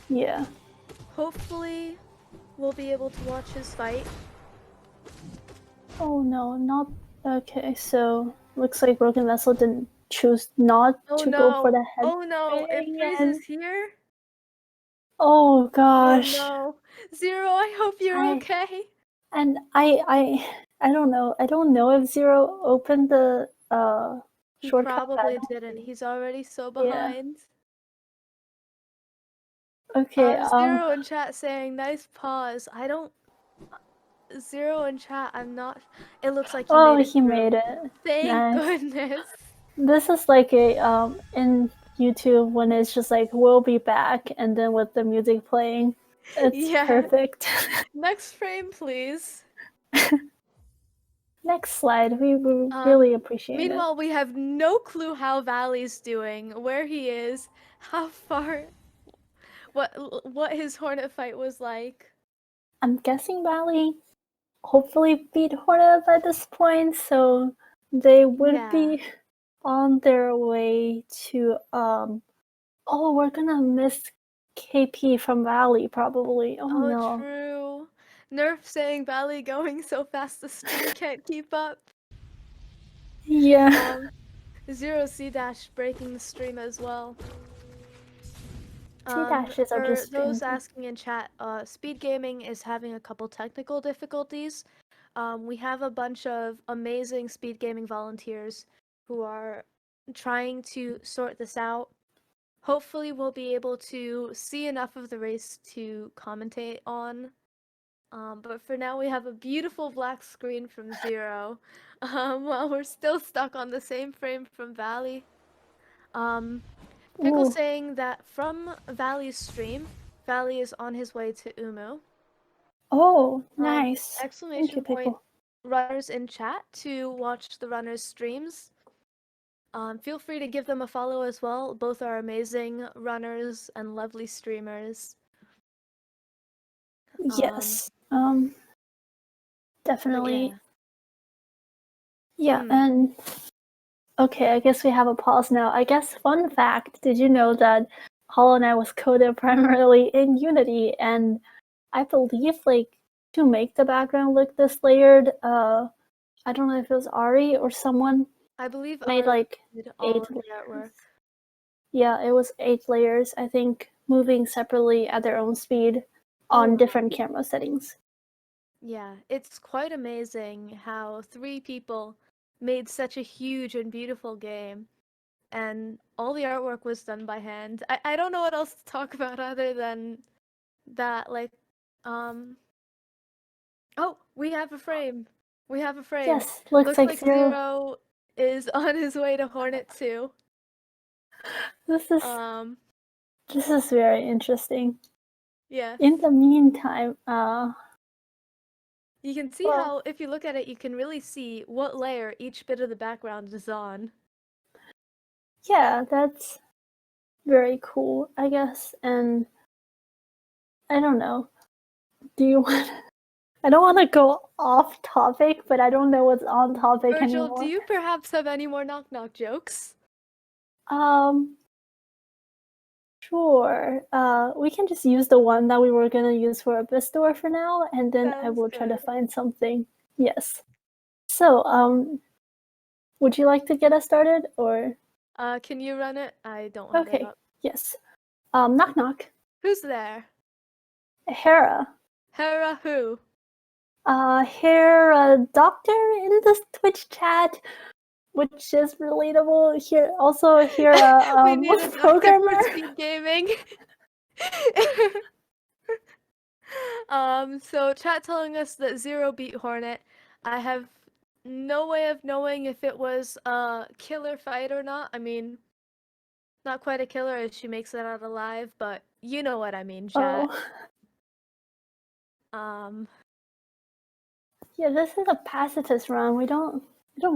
yeah. Hopefully, we'll be able to watch his fight. Oh no, not okay. So looks like broken vessel didn't choose not Oh to go for no! the head Oh no! It thing, freezes and here? oh Oh gosh, no! Zero, I hope you're I okay! and I don't know. I don't know if Xero opened the He shortcut, but I probably don't didn't. think. He's already so Yeah. behind. Okay. Zero in chat saying, nice pause. I don't. Zero in chat, I'm not. It looks like he Oh, made it he through. made it. Thank Nice. goodness. This is like a in YouTube when it's just like we'll be back and then with the music playing. It's Yeah. perfect. Next frame, please. Next slide. We Um, really appreciate it. Meanwhile, we have no clue how Valley's doing, where he is, how far, what his Hornet fight was like. I'm guessing Valley hopefully beat Hornet by this point, so they would Yeah. be on their way to oh, we're gonna miss KP from Valley probably. Oh Oh, no. true. Nerf saying Valley going so fast the stream can't keep up. Yeah. Um, Zero C Dash breaking the stream as well. T dashes are For just those random. asking in chat, speed gaming is having a couple technical difficulties. We have a bunch of amazing speed gaming volunteers who are trying to sort this out. Hopefully, we'll be able to see enough of the race to commentate on. But for now, we have a beautiful black screen from Zero, while we're still stuck on the same frame from Valley. Um, Pickle Ooh. saying that from Valley's stream, Valley is on his way to Umu. Oh, nice. Thank you, Exclamation point Pickle. runners in chat to watch the runners' streams. Feel free to give them a follow as well. Both are amazing runners and lovely streamers. Um, Yes. but Definitely. yeah. Yeah, Hmm. and okay, I guess we have a pause now. I guess fun fact, did you know that Hollow Knight was coded primarily in Unity and I believe like to make the background look this layered, I don't know if it was Ari or someone I believe made Ari like did all 8 of the layers. artwork. Yeah, it was 8 layers, I think, moving separately at their own speed Oh on wow. different camera settings. Yeah, it's quite amazing how 3 people made such a huge and beautiful game. And all the artwork was done by hand. I don't know what else to talk about other than that, like, um, oh, we have a frame. We have a frame. Yes, looks Looks like like Zero. Zero is on his way to Hornet 2. This is Um, this is very interesting. yes. In the meantime, You can see well, how, if you look at it, you can really see what layer each bit of the background is on. yeah, that's very cool, I guess. And I don't know. Do you want? I don't want to go off topic, but I don't know what's on topic Virgil, do anymore. you perhaps have any more knock-knock jokes? Um, sure. We can just use the one that we were gonna use for Abyss Door for now, and then I Sounds will try to good. find something. Yes. So, would you like to get us started, or? Can you run it? I don't have it Okay, up. yes. Knock knock. Who's there? Hera. Hera who? Hera doctor in the Twitch chat, which is relatable. Here, also Hera We need a doctor programmer. for speed gaming. So chat telling us that Xero beat Hornet. I have no way of knowing if it was a killer fight or not. I mean, not quite a killer as she makes it out alive, but you know what I mean, chat. Oh, Um, yeah, this is a pacifist run. We don't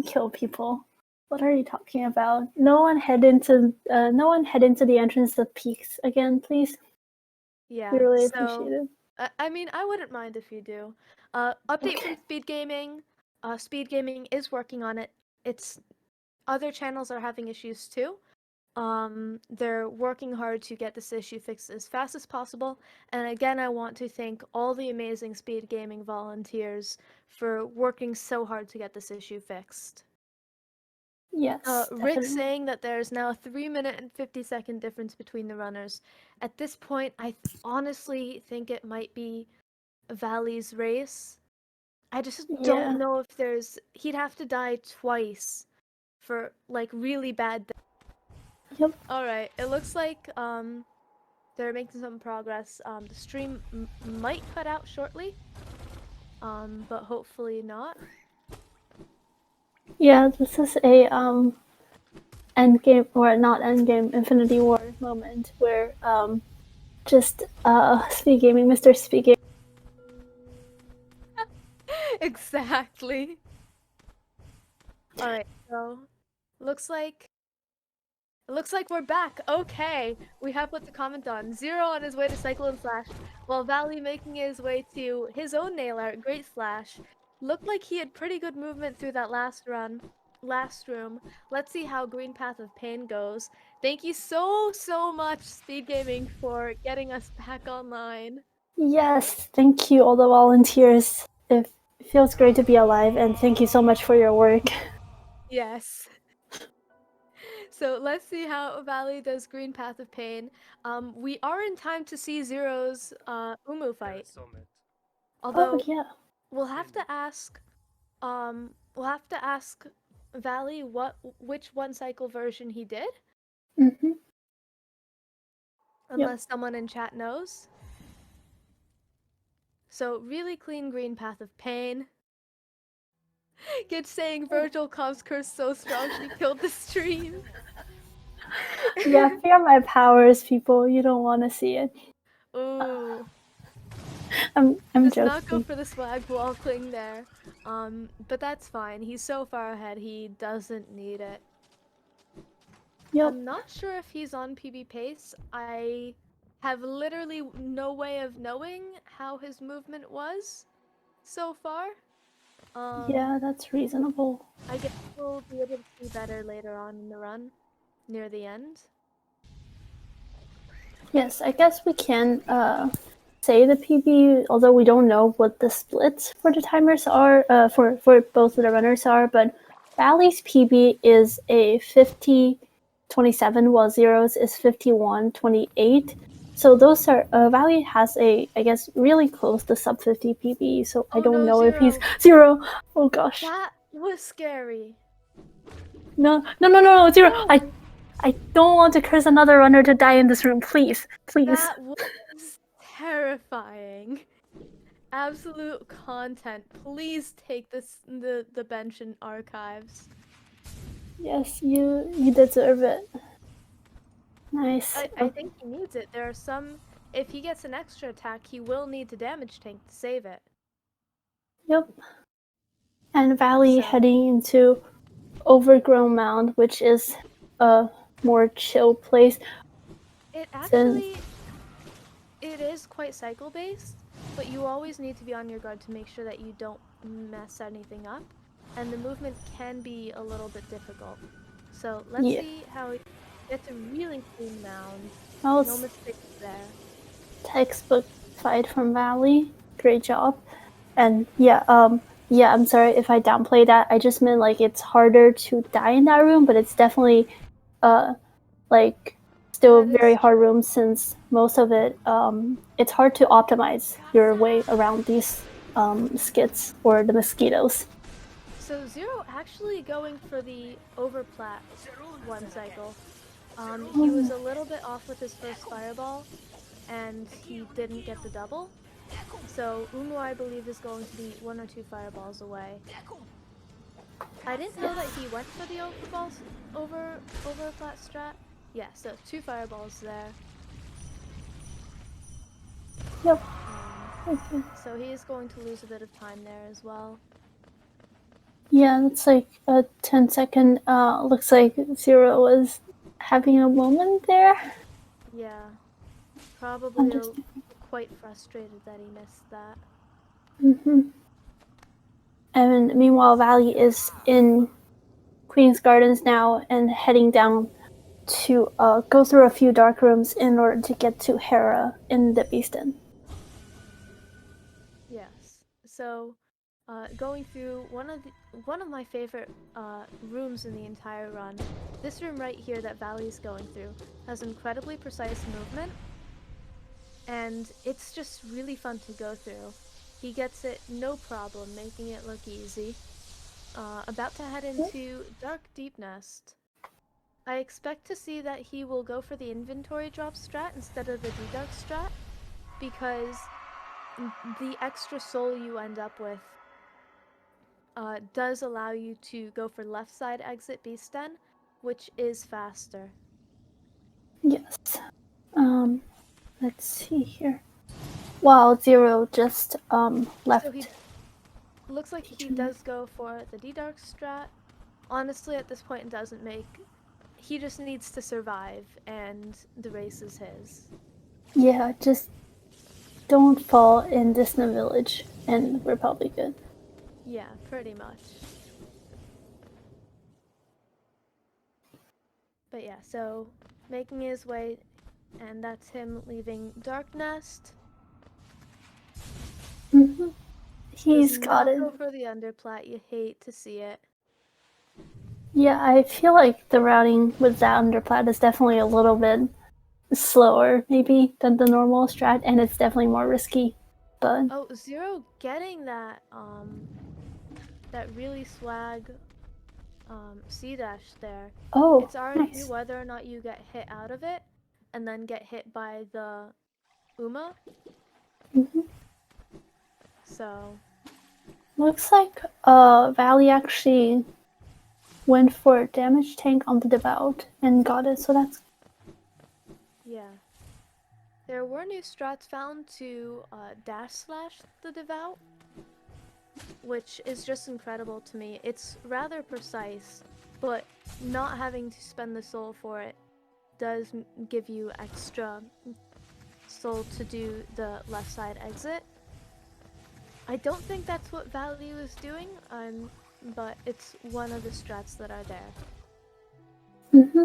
kill people. What are you talking about? No one head into the entrance of peaks again, please. yeah, We really so, appreciate it. I mean, I wouldn't mind if you do. Update from Okay. Speed Gaming. Speed Gaming is working on it. It's other channels are having issues too. They're working hard to get this issue fixed as fast as possible. And again, I want to thank all the amazing Speed Gaming volunteers for working so hard to get this issue fixed. Yes, Rick definitely. saying that there's now a 3-minute and 50-second difference between the runners. At this point, I honestly think it might be Valley's race. I just Yeah. don't know if he'd have to die twice for like really bad. Yep. All right, it looks like they're making some progress. The stream might cut out shortly, but hopefully not. Yeah, this is a endgame, or not endgame, Infinity War moment where just Speed Gaming, Mr. Speed Gaming. Exactly. All right, so looks like we're back. Okay, we have what to comment on. Xero on his way to Cycle and Slash, while Valley making his way to his own nail art, Great Slash. Looked like he had pretty good movement through that last room. Let's see how Green Path of Pain goes. Thank you so much, Speed Gaming, for getting us back online. Yes, thank you, all the volunteers. It feels great to be alive, and thank you so much for your work. Yes. So let's see how Valley does Green Path of Pain. We are in time to see Zero's Umu fight. Oh Although yeah. we'll have to ask Valley which one cycle version he did, Mm-hmm. Yep. unless someone in chat knows. So really clean Green Path of Pain. Get saying Virgil Comp's curse so strong she killed the stream. Yeah, fear my powers, people. You don't want to see it. Ooh. I'm Does not go joking. for the swag wall cling there. But that's fine. He's so far ahead, he doesn't need it. Yep. I'm not sure if he's on PB pace. I have literally no way of knowing how his movement was so far. Yeah, that's reasonable. I guess we'll be able to see better later on in the run, near the end. Yes, I guess we can say the PB, although we don't know what the splits for the timers are, for both of the runners are, but Valley's PB is a 50-27, while Zero's is 51-28. So those are, Valley has a, I guess, really close to sub 50 PB, so I Oh don't no, know if he's Zero! Zero. Oh gosh. That was scary. No, Zero. No! I don't want to curse another runner to die in this room, please. Please. That was terrifying. Absolute content. Please take the bench in archives. Yes, you deserve it. Nice. I think he needs it. There are some. If he gets an extra attack, he will need to damage tank to save it. Yep. And Valley So heading into Overgrown Mound, which is a more chill place. it Since actually it is quite cycle based, but you always need to be on your guard to make sure that you don't mess anything up. And the movement can be a little bit difficult. So let's yeah, see how he gets a really clean mound. well, No it's mistakes there. textbook fight from Valley. Great job. And yeah, I'm sorry if I downplay that. I just meant like it's harder to die in that room, but it's definitely like still That very is hard true. room since most of it it's hard to optimize your way around these skits or the mosquitoes. So Zero actually going for the overplat one cycle. He was a little bit off with his first fireball, and he didn't get the double. So Umu, I believe, is going to be 1 or 2 fireballs away. I didn't know that he went for the overballs over flat strat. Yeah, so 2 fireballs there. Yep. So he is going to lose a bit of time there as well. Yeah, that's like a 10-second. Looks like Zero was having a moment there. Yeah, probably Understand. quite frustrated that he missed that. And meanwhile, Valley is in Queen's Gardens now and heading down to go through a few dark rooms in order to get to Hera in the Beast Den. Yes. So, going through one of my favorite rooms in the entire run. This room right here that Valley's going through has incredibly precise movement, and it's just really fun to go through. He gets it no problem, making it look easy. About to head into Dark Deep Nest. I expect to see that he will go for the inventory drop strat instead of the D-Dark strat, because the extra soul you end up with does allow you to go for left side exit Beast Den, which is faster. Yes. Let's see here. Wow, Zero just left. So he looks like he does go for the D-Dark strat. Honestly, at this point, it doesn't make. He just needs to survive, and the race is his. Yeah, just don't fall in Disney Village, and we're probably good. Yeah, pretty much. But yeah, so making his way, and that's him leaving Dark Nest. Mm-hmm. Does He's got not it. go for the underplat. You hate to see it. Yeah, I feel like the routing with that underplat is definitely a little bit slower, maybe, than the normal strat, and it's definitely more risky. But Oh, Zero getting that really swag C dash there. oh, It's RNG nice. whether or not you get hit out of it, and then get hit by the Uma. Mm-hmm. So Looks like Valley actually went for damage tank on the devout and got it, so that's yeah, there were new strats found to dash slash the devout, which is just incredible to me. It's rather precise, but not having to spend the soul for it does give you extra soul to do the left side exit. I don't think that's what Value is doing, but it's one of the strats that are there. Mm-hmm.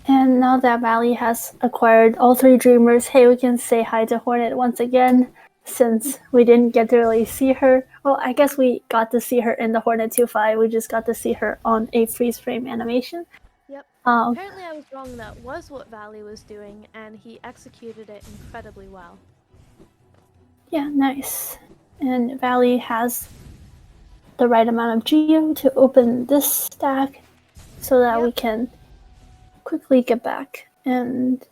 And now that Valley has acquired all 3 Dreamers, hey, we can say hi to Hornet once again, since we didn't get to really see her. Well, I guess we got to see her in the Hornet 2.5, we just got to see her on a freeze frame animation. Yep. Apparently I was wrong, that was what Valley was doing, and he executed it incredibly well. Yeah, nice. And Valley has the right amount of geo to open this stack so that we can quickly get back and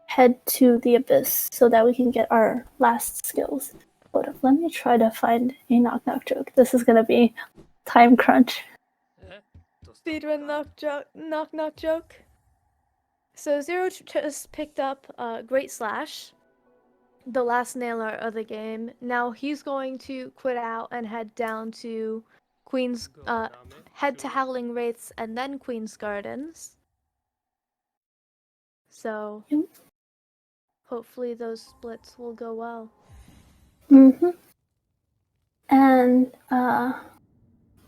head to the abyss so that we can get our last skills. Hold up, let me try to find a knock knock joke. This is gonna be time crunch. Speedrun knock knock joke. So Zero just picked up Great Slash, the last nailer of the game. Now he's going to quit out and head down to head to Howling Wraiths and then Queen's Gardens. So hopefully those splits will go well. Mm-hmm. And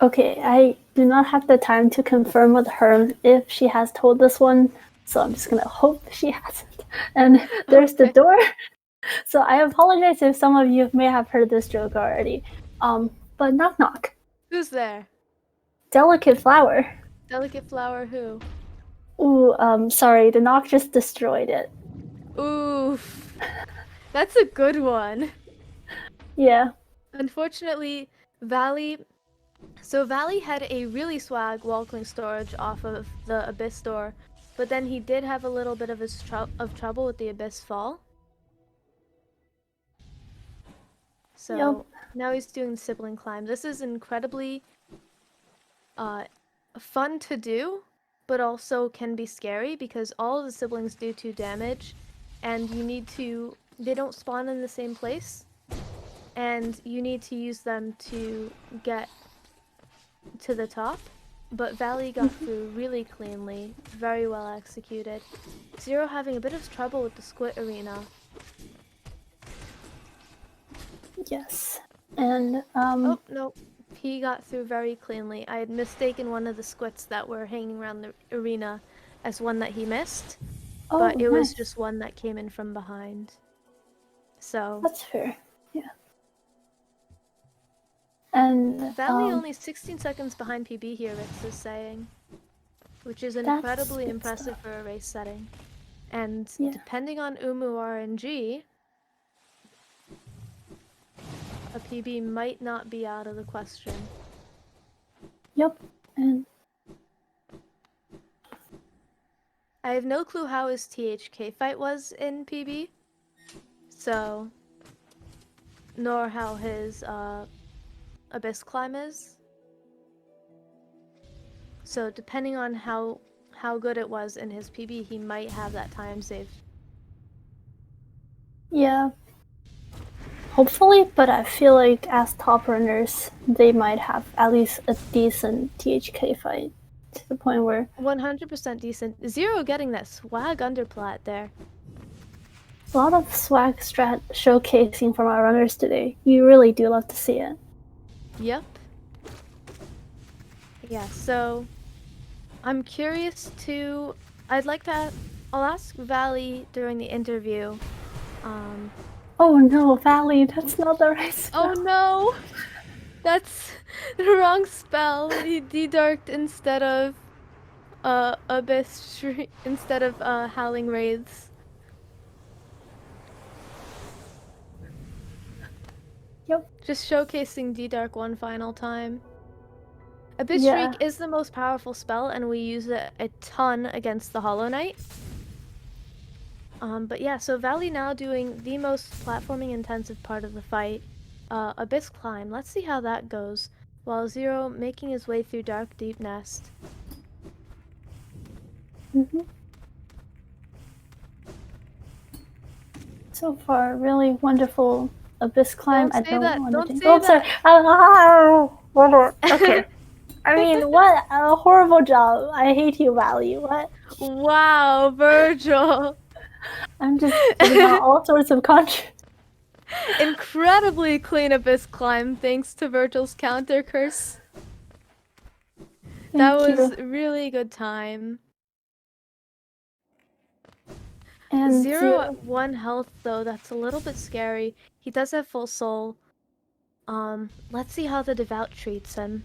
okay, I do not have the time to confirm with her if she has told this one, so I'm just gonna hope she hasn't. And there's the door. So I apologize if some of you may have heard this joke already. But knock knock. Who's there? Delicate flower. Delicate flower who? Ooh, sorry, the knock just destroyed it. Oof. That's a good one. Yeah. Unfortunately, Valley. So Valley had a really swag wall-cling storage off of the Abyss door, but then he did have a little bit of trouble with the Abyss fall. Yep. So now he's doing sibling climb. This is incredibly uh, fun to do, but also can be scary because all of the siblings do 2 damage, and you need to. They don't spawn in the same place, and you need to use them to get to the top. But Valley got through really cleanly, very well executed. Xero having a bit of trouble with the squid arena. Yes. And Oh, no. He got through very cleanly. I had mistaken one of the squits that were hanging around the arena as one that he missed, oh, but it was nice. just one that came in from behind. So, That's fair. Yeah. And Valley only 16 seconds behind PB here, Rix is saying, which is that's incredibly good impressive stuff. for a race setting. And Yeah. depending on Umu RNG, a PB might not be out of the question. Yep. And I have no clue how his THK fight was in PB, so nor how his Abyss climb is. So depending on how good it was in his PB, he might have that time saved. yeah. Hopefully, but I feel like as top runners, they might have at least a decent THK fight to the point where 100% decent. Xero getting that swag underplat there. a lot of swag strat showcasing from our runners today. You really do love to see it. Yep. Yeah, so I'm curious to. I'll ask Valley during the interview. Oh no, Valley, that's not the right spell. Oh no! That's the wrong spell. He de-darked instead of Abyss instead of Howling Wraiths. Yep. Just showcasing D-Dark one final time. Abyss Yeah. Shriek is the most powerful spell, and we use it a ton against the Hollow Knight. But yeah, so Valley now doing the most platforming intensive part of the fight, Abyss Climb. Let's see how that goes, while Xero making his way through Dark Deep Nest. So far, really wonderful Abyss climb. Don't I say don't that, want don't to. say Oh, sorry. that! Okay. I mean, what a horrible job. I hate you, Valley. What? Wow, Virgil! I'm just giving out all sorts of content. Incredibly clean Abyss Climb thanks to Virgil's counter curse. That Thank was you. really good time. And Xero at 1 health though, that's a little bit scary. He does have full soul. Let's see how the Devout treats him.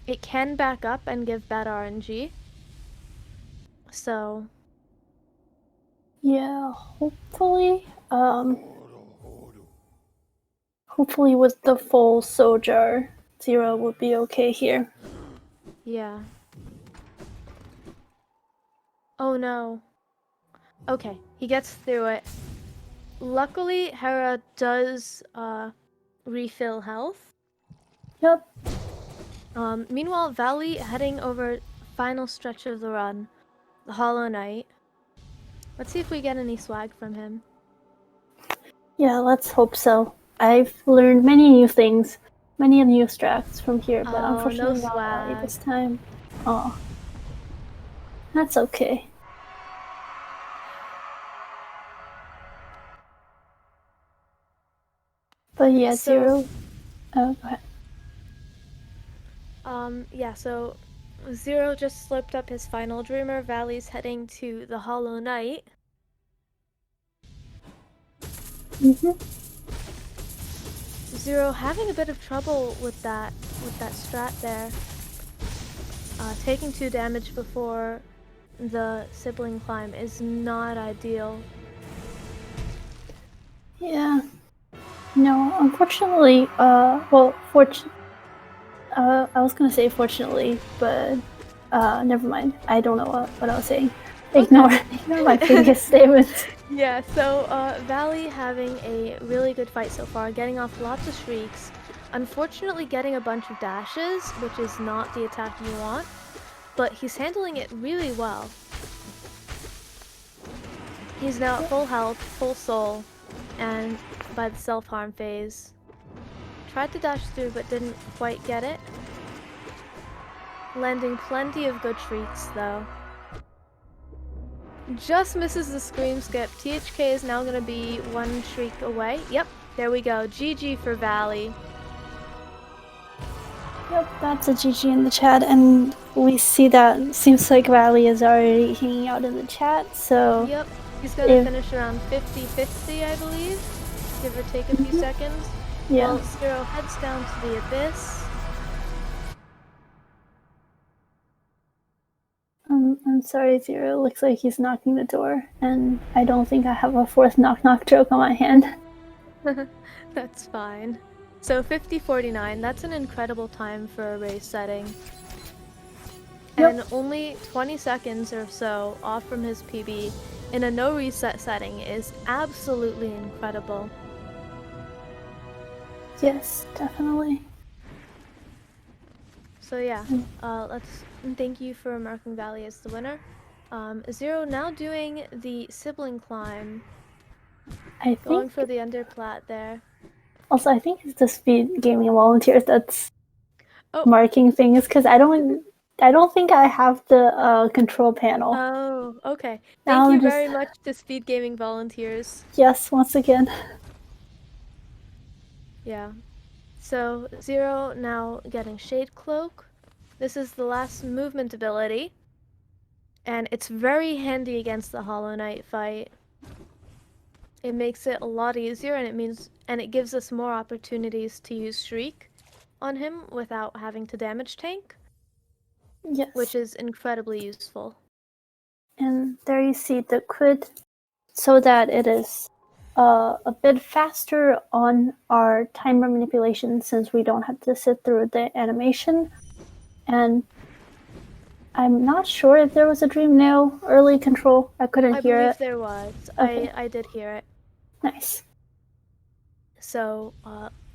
It can back up and give bad RNG. So, yeah, hopefully with the full soldier, Xero would be okay here. yeah. Oh no. Okay, he gets through it. Luckily, Hera does refill health. Yep. Meanwhile, Valley heading over final stretch of the run, the Hollow Knight. Let's see if we get any swag from him. Yeah, let's hope so. I've learned many new things, many new strats from here, but Oh, no unfortunately not Valley swag. this time. Oh, that's okay. But yeah, So, Xero. Oh, go ahead. yeah, so Xero just slipped up his final Dreamer. Valley's heading to the Hollow Knight. Xero having a bit of trouble with that strat there. Taking 2 damage before the sibling climb is not ideal. Yeah. No, unfortunately, well, I was gonna say fortunately, but never mind. I don't know what I was saying. Ignore, Okay. ignore my previous statement. Yeah, so Valley having a really good fight so far, getting off lots of shrieks. Unfortunately, getting a bunch of dashes, which is not the attack you want, but he's handling it really well. He's now at full health, full soul, and by the self-harm phase. Tried to dash through but didn't quite get it. Landing plenty of good shrieks though. Just misses the scream skip. THK is now gonna be 1 shriek away. Yep, there we go. GG for Valley. Yep, that's a GG in the chat, and we see that seems like Riley is already hanging out in the chat. So Yep, he's gonna finish around 50-50, I believe, give or take a few seconds. Yeah. While Xero heads down to the abyss. I'm sorry, Zero. Looks like he's knocking the door, and I don't think I have a 4th knock knock joke on my hand. That's fine. So 50-49, that's an incredible time for a race setting. Yep. And only 20 seconds or so off from his PB in a no reset setting is absolutely incredible. Yes, definitely. So yeah, let's thank you for marking Valley as the winner. Xero now doing the sibling climb. Going for the underplat there. Also, I think it's the Speed Gaming Volunteers that's marking things, because I don't think I have the control panel. Oh, okay. Thank you very much to Speed Gaming Volunteers. Yes, once again. Yeah. So, Xero now getting Shade Cloak. This is the last movement ability. And it's very handy against the Hollow Knight fight. It makes it a lot easier, and it gives us more opportunities to use Shriek on him without having to damage tank. Yes. Which is incredibly useful. And there you see the quid, so that it is a bit faster on our timer manipulation, since we don't have to sit through the animation. And I'm not sure if there was a Dream Nail early control. I couldn't hear it. I believe there was. Okay. I did hear it. Nice. So,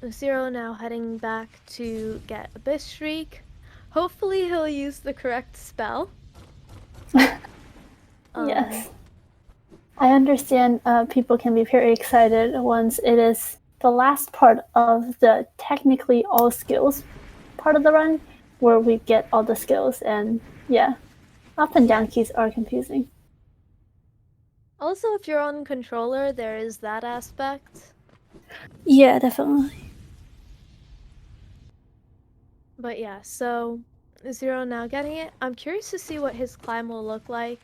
Xero now heading back to get Abyss Shriek. Hopefully he'll use the correct spell. Yes. I understand people can be very excited once it is the last part of the technically all skills part of the run, where we get all the skills, and yeah, up and down keys are confusing. Also, if you're on controller, there is that aspect. Yeah, definitely. But yeah, so Xero now getting it. I'm curious to see what his climb will look like.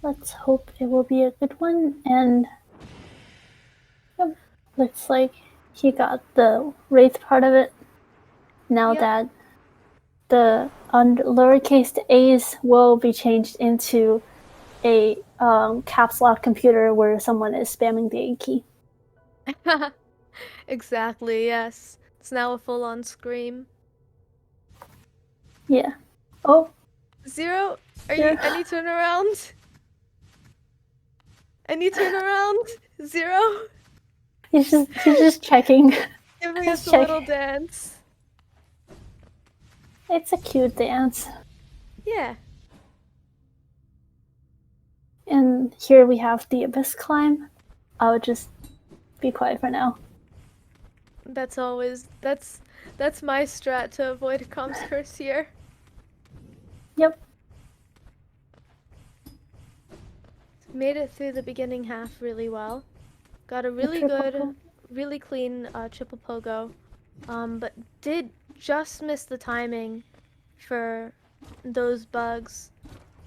Let's hope it will be a good one. And yep, looks like he got the Wraith part of it. Now that the lowercase a's will be changed into a caps lock computer where someone is spamming the A key. Exactly, yes. It's now a full-on scream. Yeah. Oh. Xero, any turnaround? Any turnaround? Xero? He's just checking. Giving us a little dance. It's a cute dance. Yeah. And here we have the Abyss climb. I'll just be quiet for now. That's always that's my strat to avoid a comms curse here. Yep. Made it through the beginning half really well. Got a really good, really clean triple pogo, but did just miss the timing for those bugs.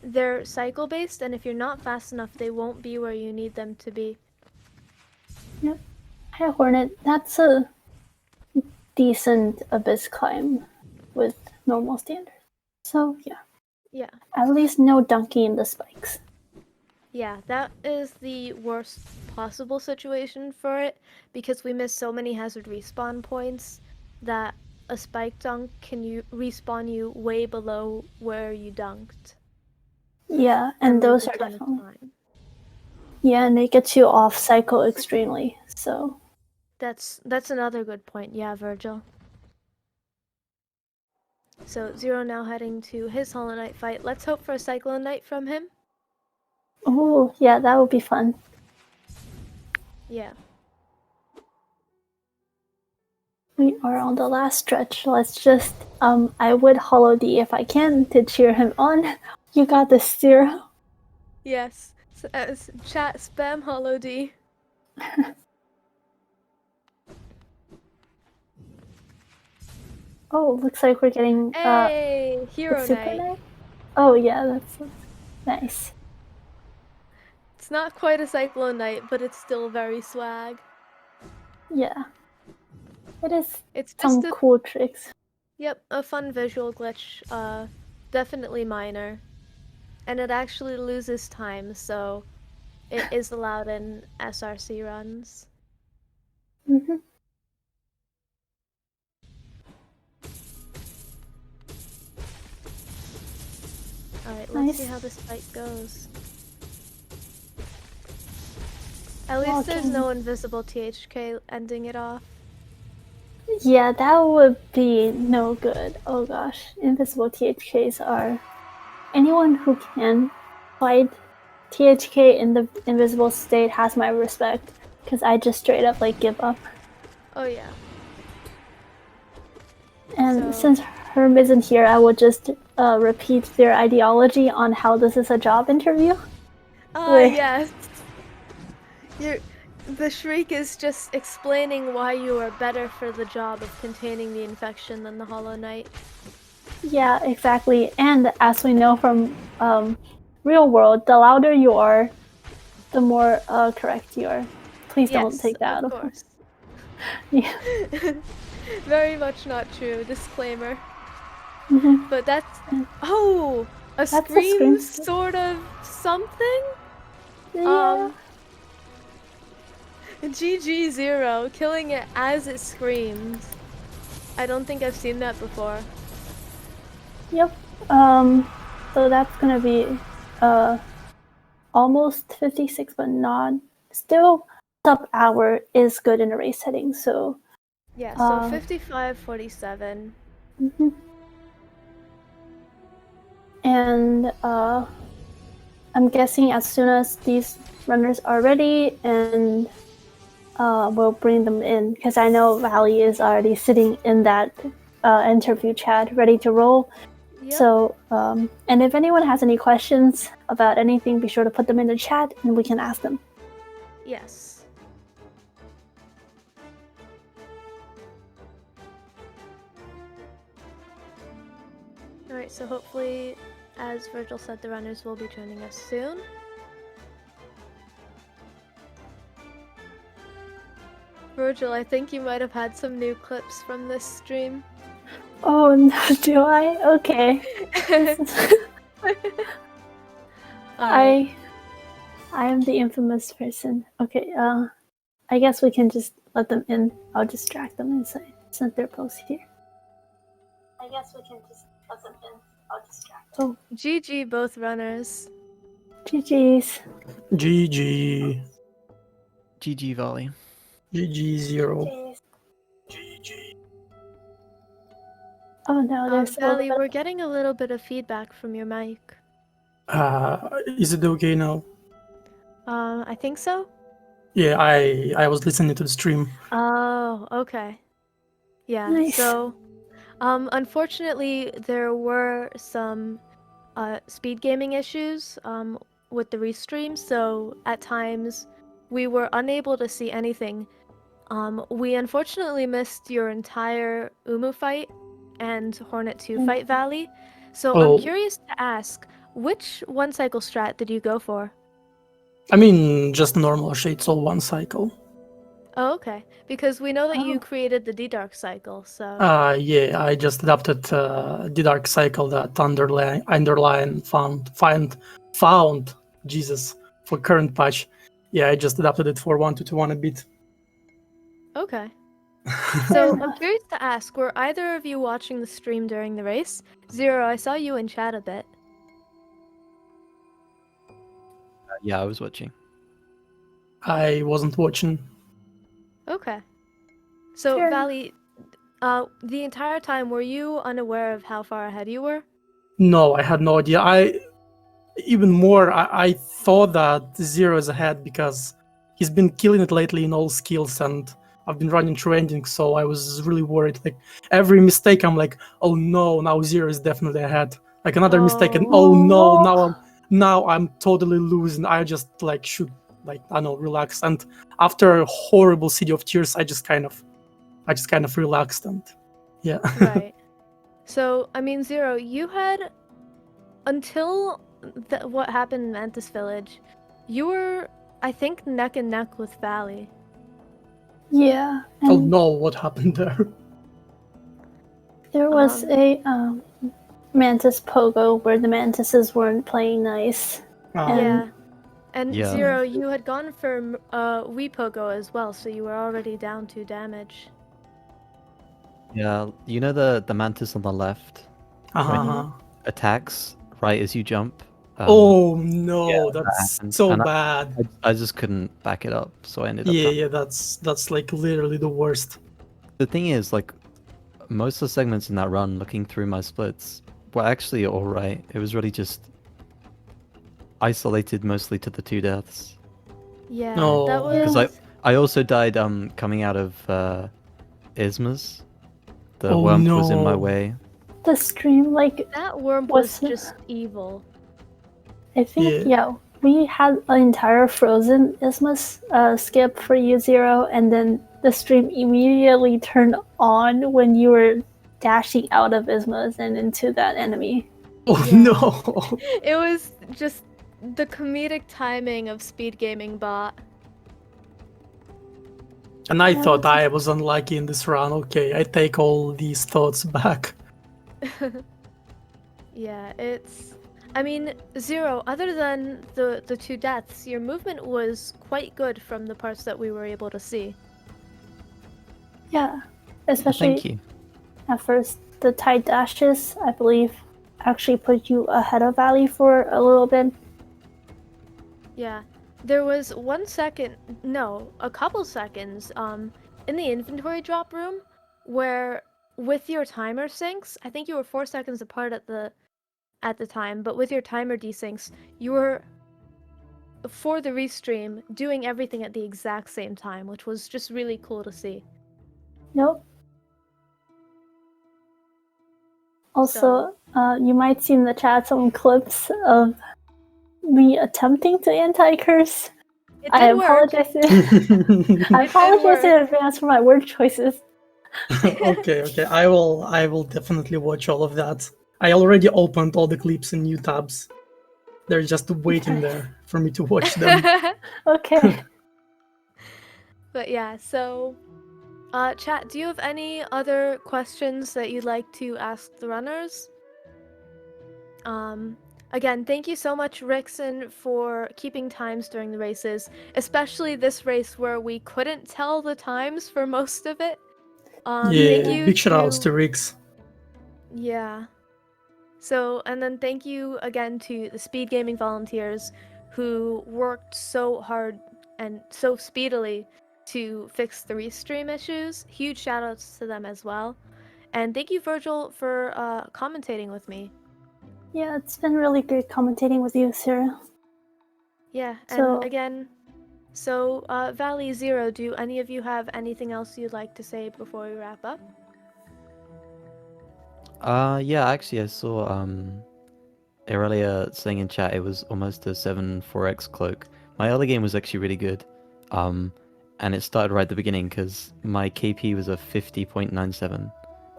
They're cycle based, and if you're not fast enough, they won't be where you need them to be. Yep. Hi, Hornet. That's a decent abyss climb with normal standard. So yeah, Yeah. at least no dunking in the spikes. Yeah, that is the worst possible situation for it because we miss so many hazard respawn points that a spike dunk can respawn you way below where you dunked Yeah, and and lose those a are ton of definitely time. and it gets you off cycle extremely. So That's another good point. Yeah, Virgil. So Zero now heading to his Hollow Knight fight. Let's hope for a Cyclone Knight from him. oh yeah, that would be fun. Yeah. We are on the last stretch. Let's just I would hollow D if I can to cheer him on. You got this, Zero. Yes. Chat spam Hollow D. Oh, looks like we're getting Hey, the Hero Super Knight. Knight. Oh yeah, that's nice. It's not quite a Cyclone Knight, but it's still very swag. Yeah. It is It's some just a cool tricks. Yep, a fun visual glitch. Definitely minor. And it actually loses time, so it is allowed in SRC runs. Mm-hmm. Alright, let's see Nice. how this fight goes. At least there's Walking. no invisible THK ending it off. Yeah, that would be no good. Oh gosh, invisible THKs are anyone who can fight THK in the invisible state has my respect because I just straight up like give up. Oh yeah. And So, since Herm isn't here, I will just repeat their ideology on how this is a job interview. Where yes. The Shriek is just explaining why you are better for the job of containing the infection than the Hollow Knight. yeah, exactly. And as we know from real world, the louder you are, the more correct you are. Please don't Yes, take that of out of course. yeah. Very much not true. Disclaimer. Mm-hmm. But that's oh, a That's a scream scream. sort of something. Yeah. GG Zero killing it as it screams. I don't think I've seen that before. Yep. So that's gonna be almost 56, but not still sub hour is good in a race setting. So Yeah, so 55:47. mhm. And I'm guessing as soon as these runners are ready, and we'll bring them in because I know Valley is already sitting in that interview chat, ready to roll. Yep. So, and if anyone has any questions about anything, be sure to put them in the chat and we can ask them. Yes. Alright, so hopefully, as Virgil said, the runners will be joining us soon. Virgil, I think you might have had some new clips from this stream. Oh no, do I? Okay. I am the infamous person. Okay, I guess we can just let them in. I'll distract them inside since they're both here. I guess we can just let them in. I'll distract them. Oh, GG both runners. GG's. GG. GG Volley. GG Zero. GG. Oh no, there's Valley, we're getting a little bit of feedback from your mic. Is it okay now? I think so. Yeah, I was listening to the stream. Oh, okay. Yeah, Nice. so, unfortunately, there were some, speed gaming issues, with the restream, so at times we were unable to see anything. We unfortunately missed your entire Umu fight and Hornet 2 fight, Valley. So I'm curious to ask, which one cycle strat did you go for? I mean, just normal Shade Soul one cycle. Oh, okay. Because we know that you Oh. created the D-Dark cycle, so... Yeah, I just adapted the Dark Cycle that underline found Jesus for current patch. Yeah, I just adapted it for 1.2.1 a bit. Okay. Fair So, I'm enough. curious to ask, were either of you watching the stream during the race? Xero, I saw you in chat a bit. Yeah, I was watching. I wasn't watching. Okay. So, Fair Valley, the entire time, were you unaware of how far ahead you were? No, I had no idea. I thought that Zero is ahead because he's been killing it lately in all skills, and I've been running through endings, so I was really worried. Like every mistake, I'm like, oh no, now Zero is definitely ahead. Like another mistake, and oh no, now I'm totally losing. I just like should like I don't know relax. And after a horrible City of Tears, I just kind of relaxed and yeah. Right. So, I mean, Zero, you had... Until what happened in Mantis Village, you were, I think, neck and neck with Valley. Yeah. Oh And no, what happened there? there was Um, a Mantis Pogo where the Mantises weren't playing nice. Yeah. And Yeah. Zero, you had gone for Wii Pogo as well, so you were already down 2 damage. Yeah, you know the mantis on the left Uh-huh. attacks right as you jump. Oh no, yeah, that that's happened. so And bad. I just couldn't back it up, so I ended up. Yeah, that's like literally the worst. The thing is, like, most of the segments in that run, looking through my splits, were actually all right. It was really just isolated mostly to the 2 deaths. Yeah, No. that Because was... I also died coming out of Ismas. The Oh, worm was in my no. way. The stream, like, That worm was was just evil. I think, Yeah. we had an entire Frozen Isthmus skip for U0, and then the stream immediately turned on when you were dashing out of Isthmus and into that enemy. Oh Yeah. no. It was just the comedic timing of Speed Gaming Bot. And I Yeah, thought that's- I was unlucky in this run. Okay, I take all these thoughts back. Yeah, it's... I mean, Zero, other than the 2 deaths, your movement was quite good from the parts that we were able to see. Yeah, Thank especially you. at first, the tight dashes, I believe, actually put you ahead of Valley for a little bit. Yeah. There was 1 second, no, a couple seconds, in the inventory drop room where with your timer syncs, I think you were 4 seconds apart at the time, but with your timer desyncs, you were, for the restream, doing everything at the exact same time, which was just really cool to see. Nope. Also, you might see in the chat some clips of me attempting to anti-curse. It I did work. apologize. I apologize in advance for my word choices. Okay. I will definitely watch all of that. I already opened all the clips in new tabs. They're just waiting there for me to watch them. Okay. But yeah, so chat, do you have any other questions that you'd like to ask the runners? Again, thank you so much, Rickson, for keeping times during the races, especially this race where we couldn't tell the times for most of it. Thank Yeah, you big shout outs to Rix. Yeah. So, and then thank you again to the Speed Gaming volunteers who worked so hard and so speedily to fix the restream issues. Huge shout outs to them as well. And thank you, Virgil, for commentating with me. Yeah, it's been really good commentating with you, Sarah. Yeah, and So- again, so Valley Zero, do any of you have anything else you'd like to say before we wrap up? Yeah, actually, I saw earlier saying in chat it was almost a 7-4x cloak. My early game was actually really good, and it started right at the beginning because my KP was a 50.97.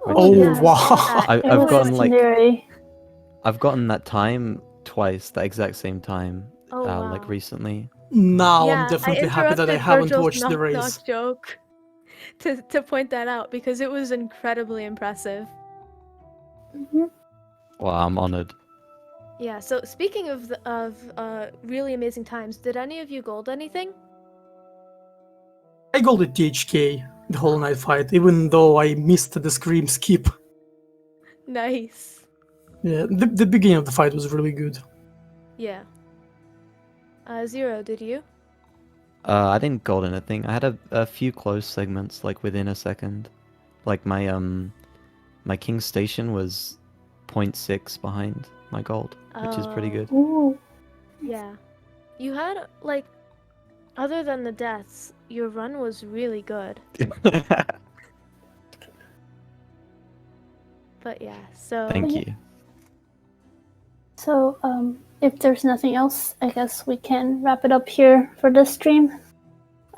Oh, yeah, I saw wow. that. It I've was gotten legendary. I've gotten that time twice, that exact same time, Oh, wow. like recently. Now I'm Yeah, I definitely happy that I interrupted haven't Virgil's watched the knock knock race. joke to point that out because it was incredibly impressive. Mhm. Well, I'm honored. Yeah, so speaking of really amazing times, did any of you gold anything? I golded THK the whole night fight, even though I missed the scream skip. Nice. Yeah, the beginning of the fight was really good. Yeah. Zero, did you? I didn't gold anything. I had a few close segments, like within a second. Like my King Station was 0.6 behind my gold, which is pretty good. Ooh. Yeah. You had, like, other than the deaths, your run was really good. But yeah, so... Thank Yeah. you. So, if there's nothing else, I guess we can wrap it up here for this stream.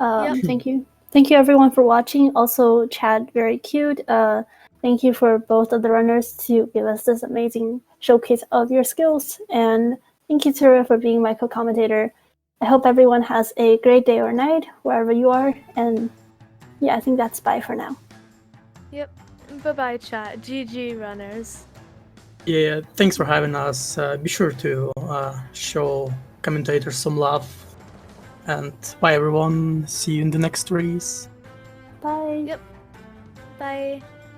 Yep. Thank you everyone for watching. Also, Chad, very cute. Thank you for both of the runners to give us this amazing showcase of your skills. And thank you, Tura, for being my co-commentator. I hope everyone has a great day or night, wherever you are. And yeah, I think that's bye for now. Yep. Bye-bye, chat. GG, runners. Yeah, thanks for having us. Be sure to show commentators some love. And bye everyone. See you in the next race. Bye. Yep. Bye.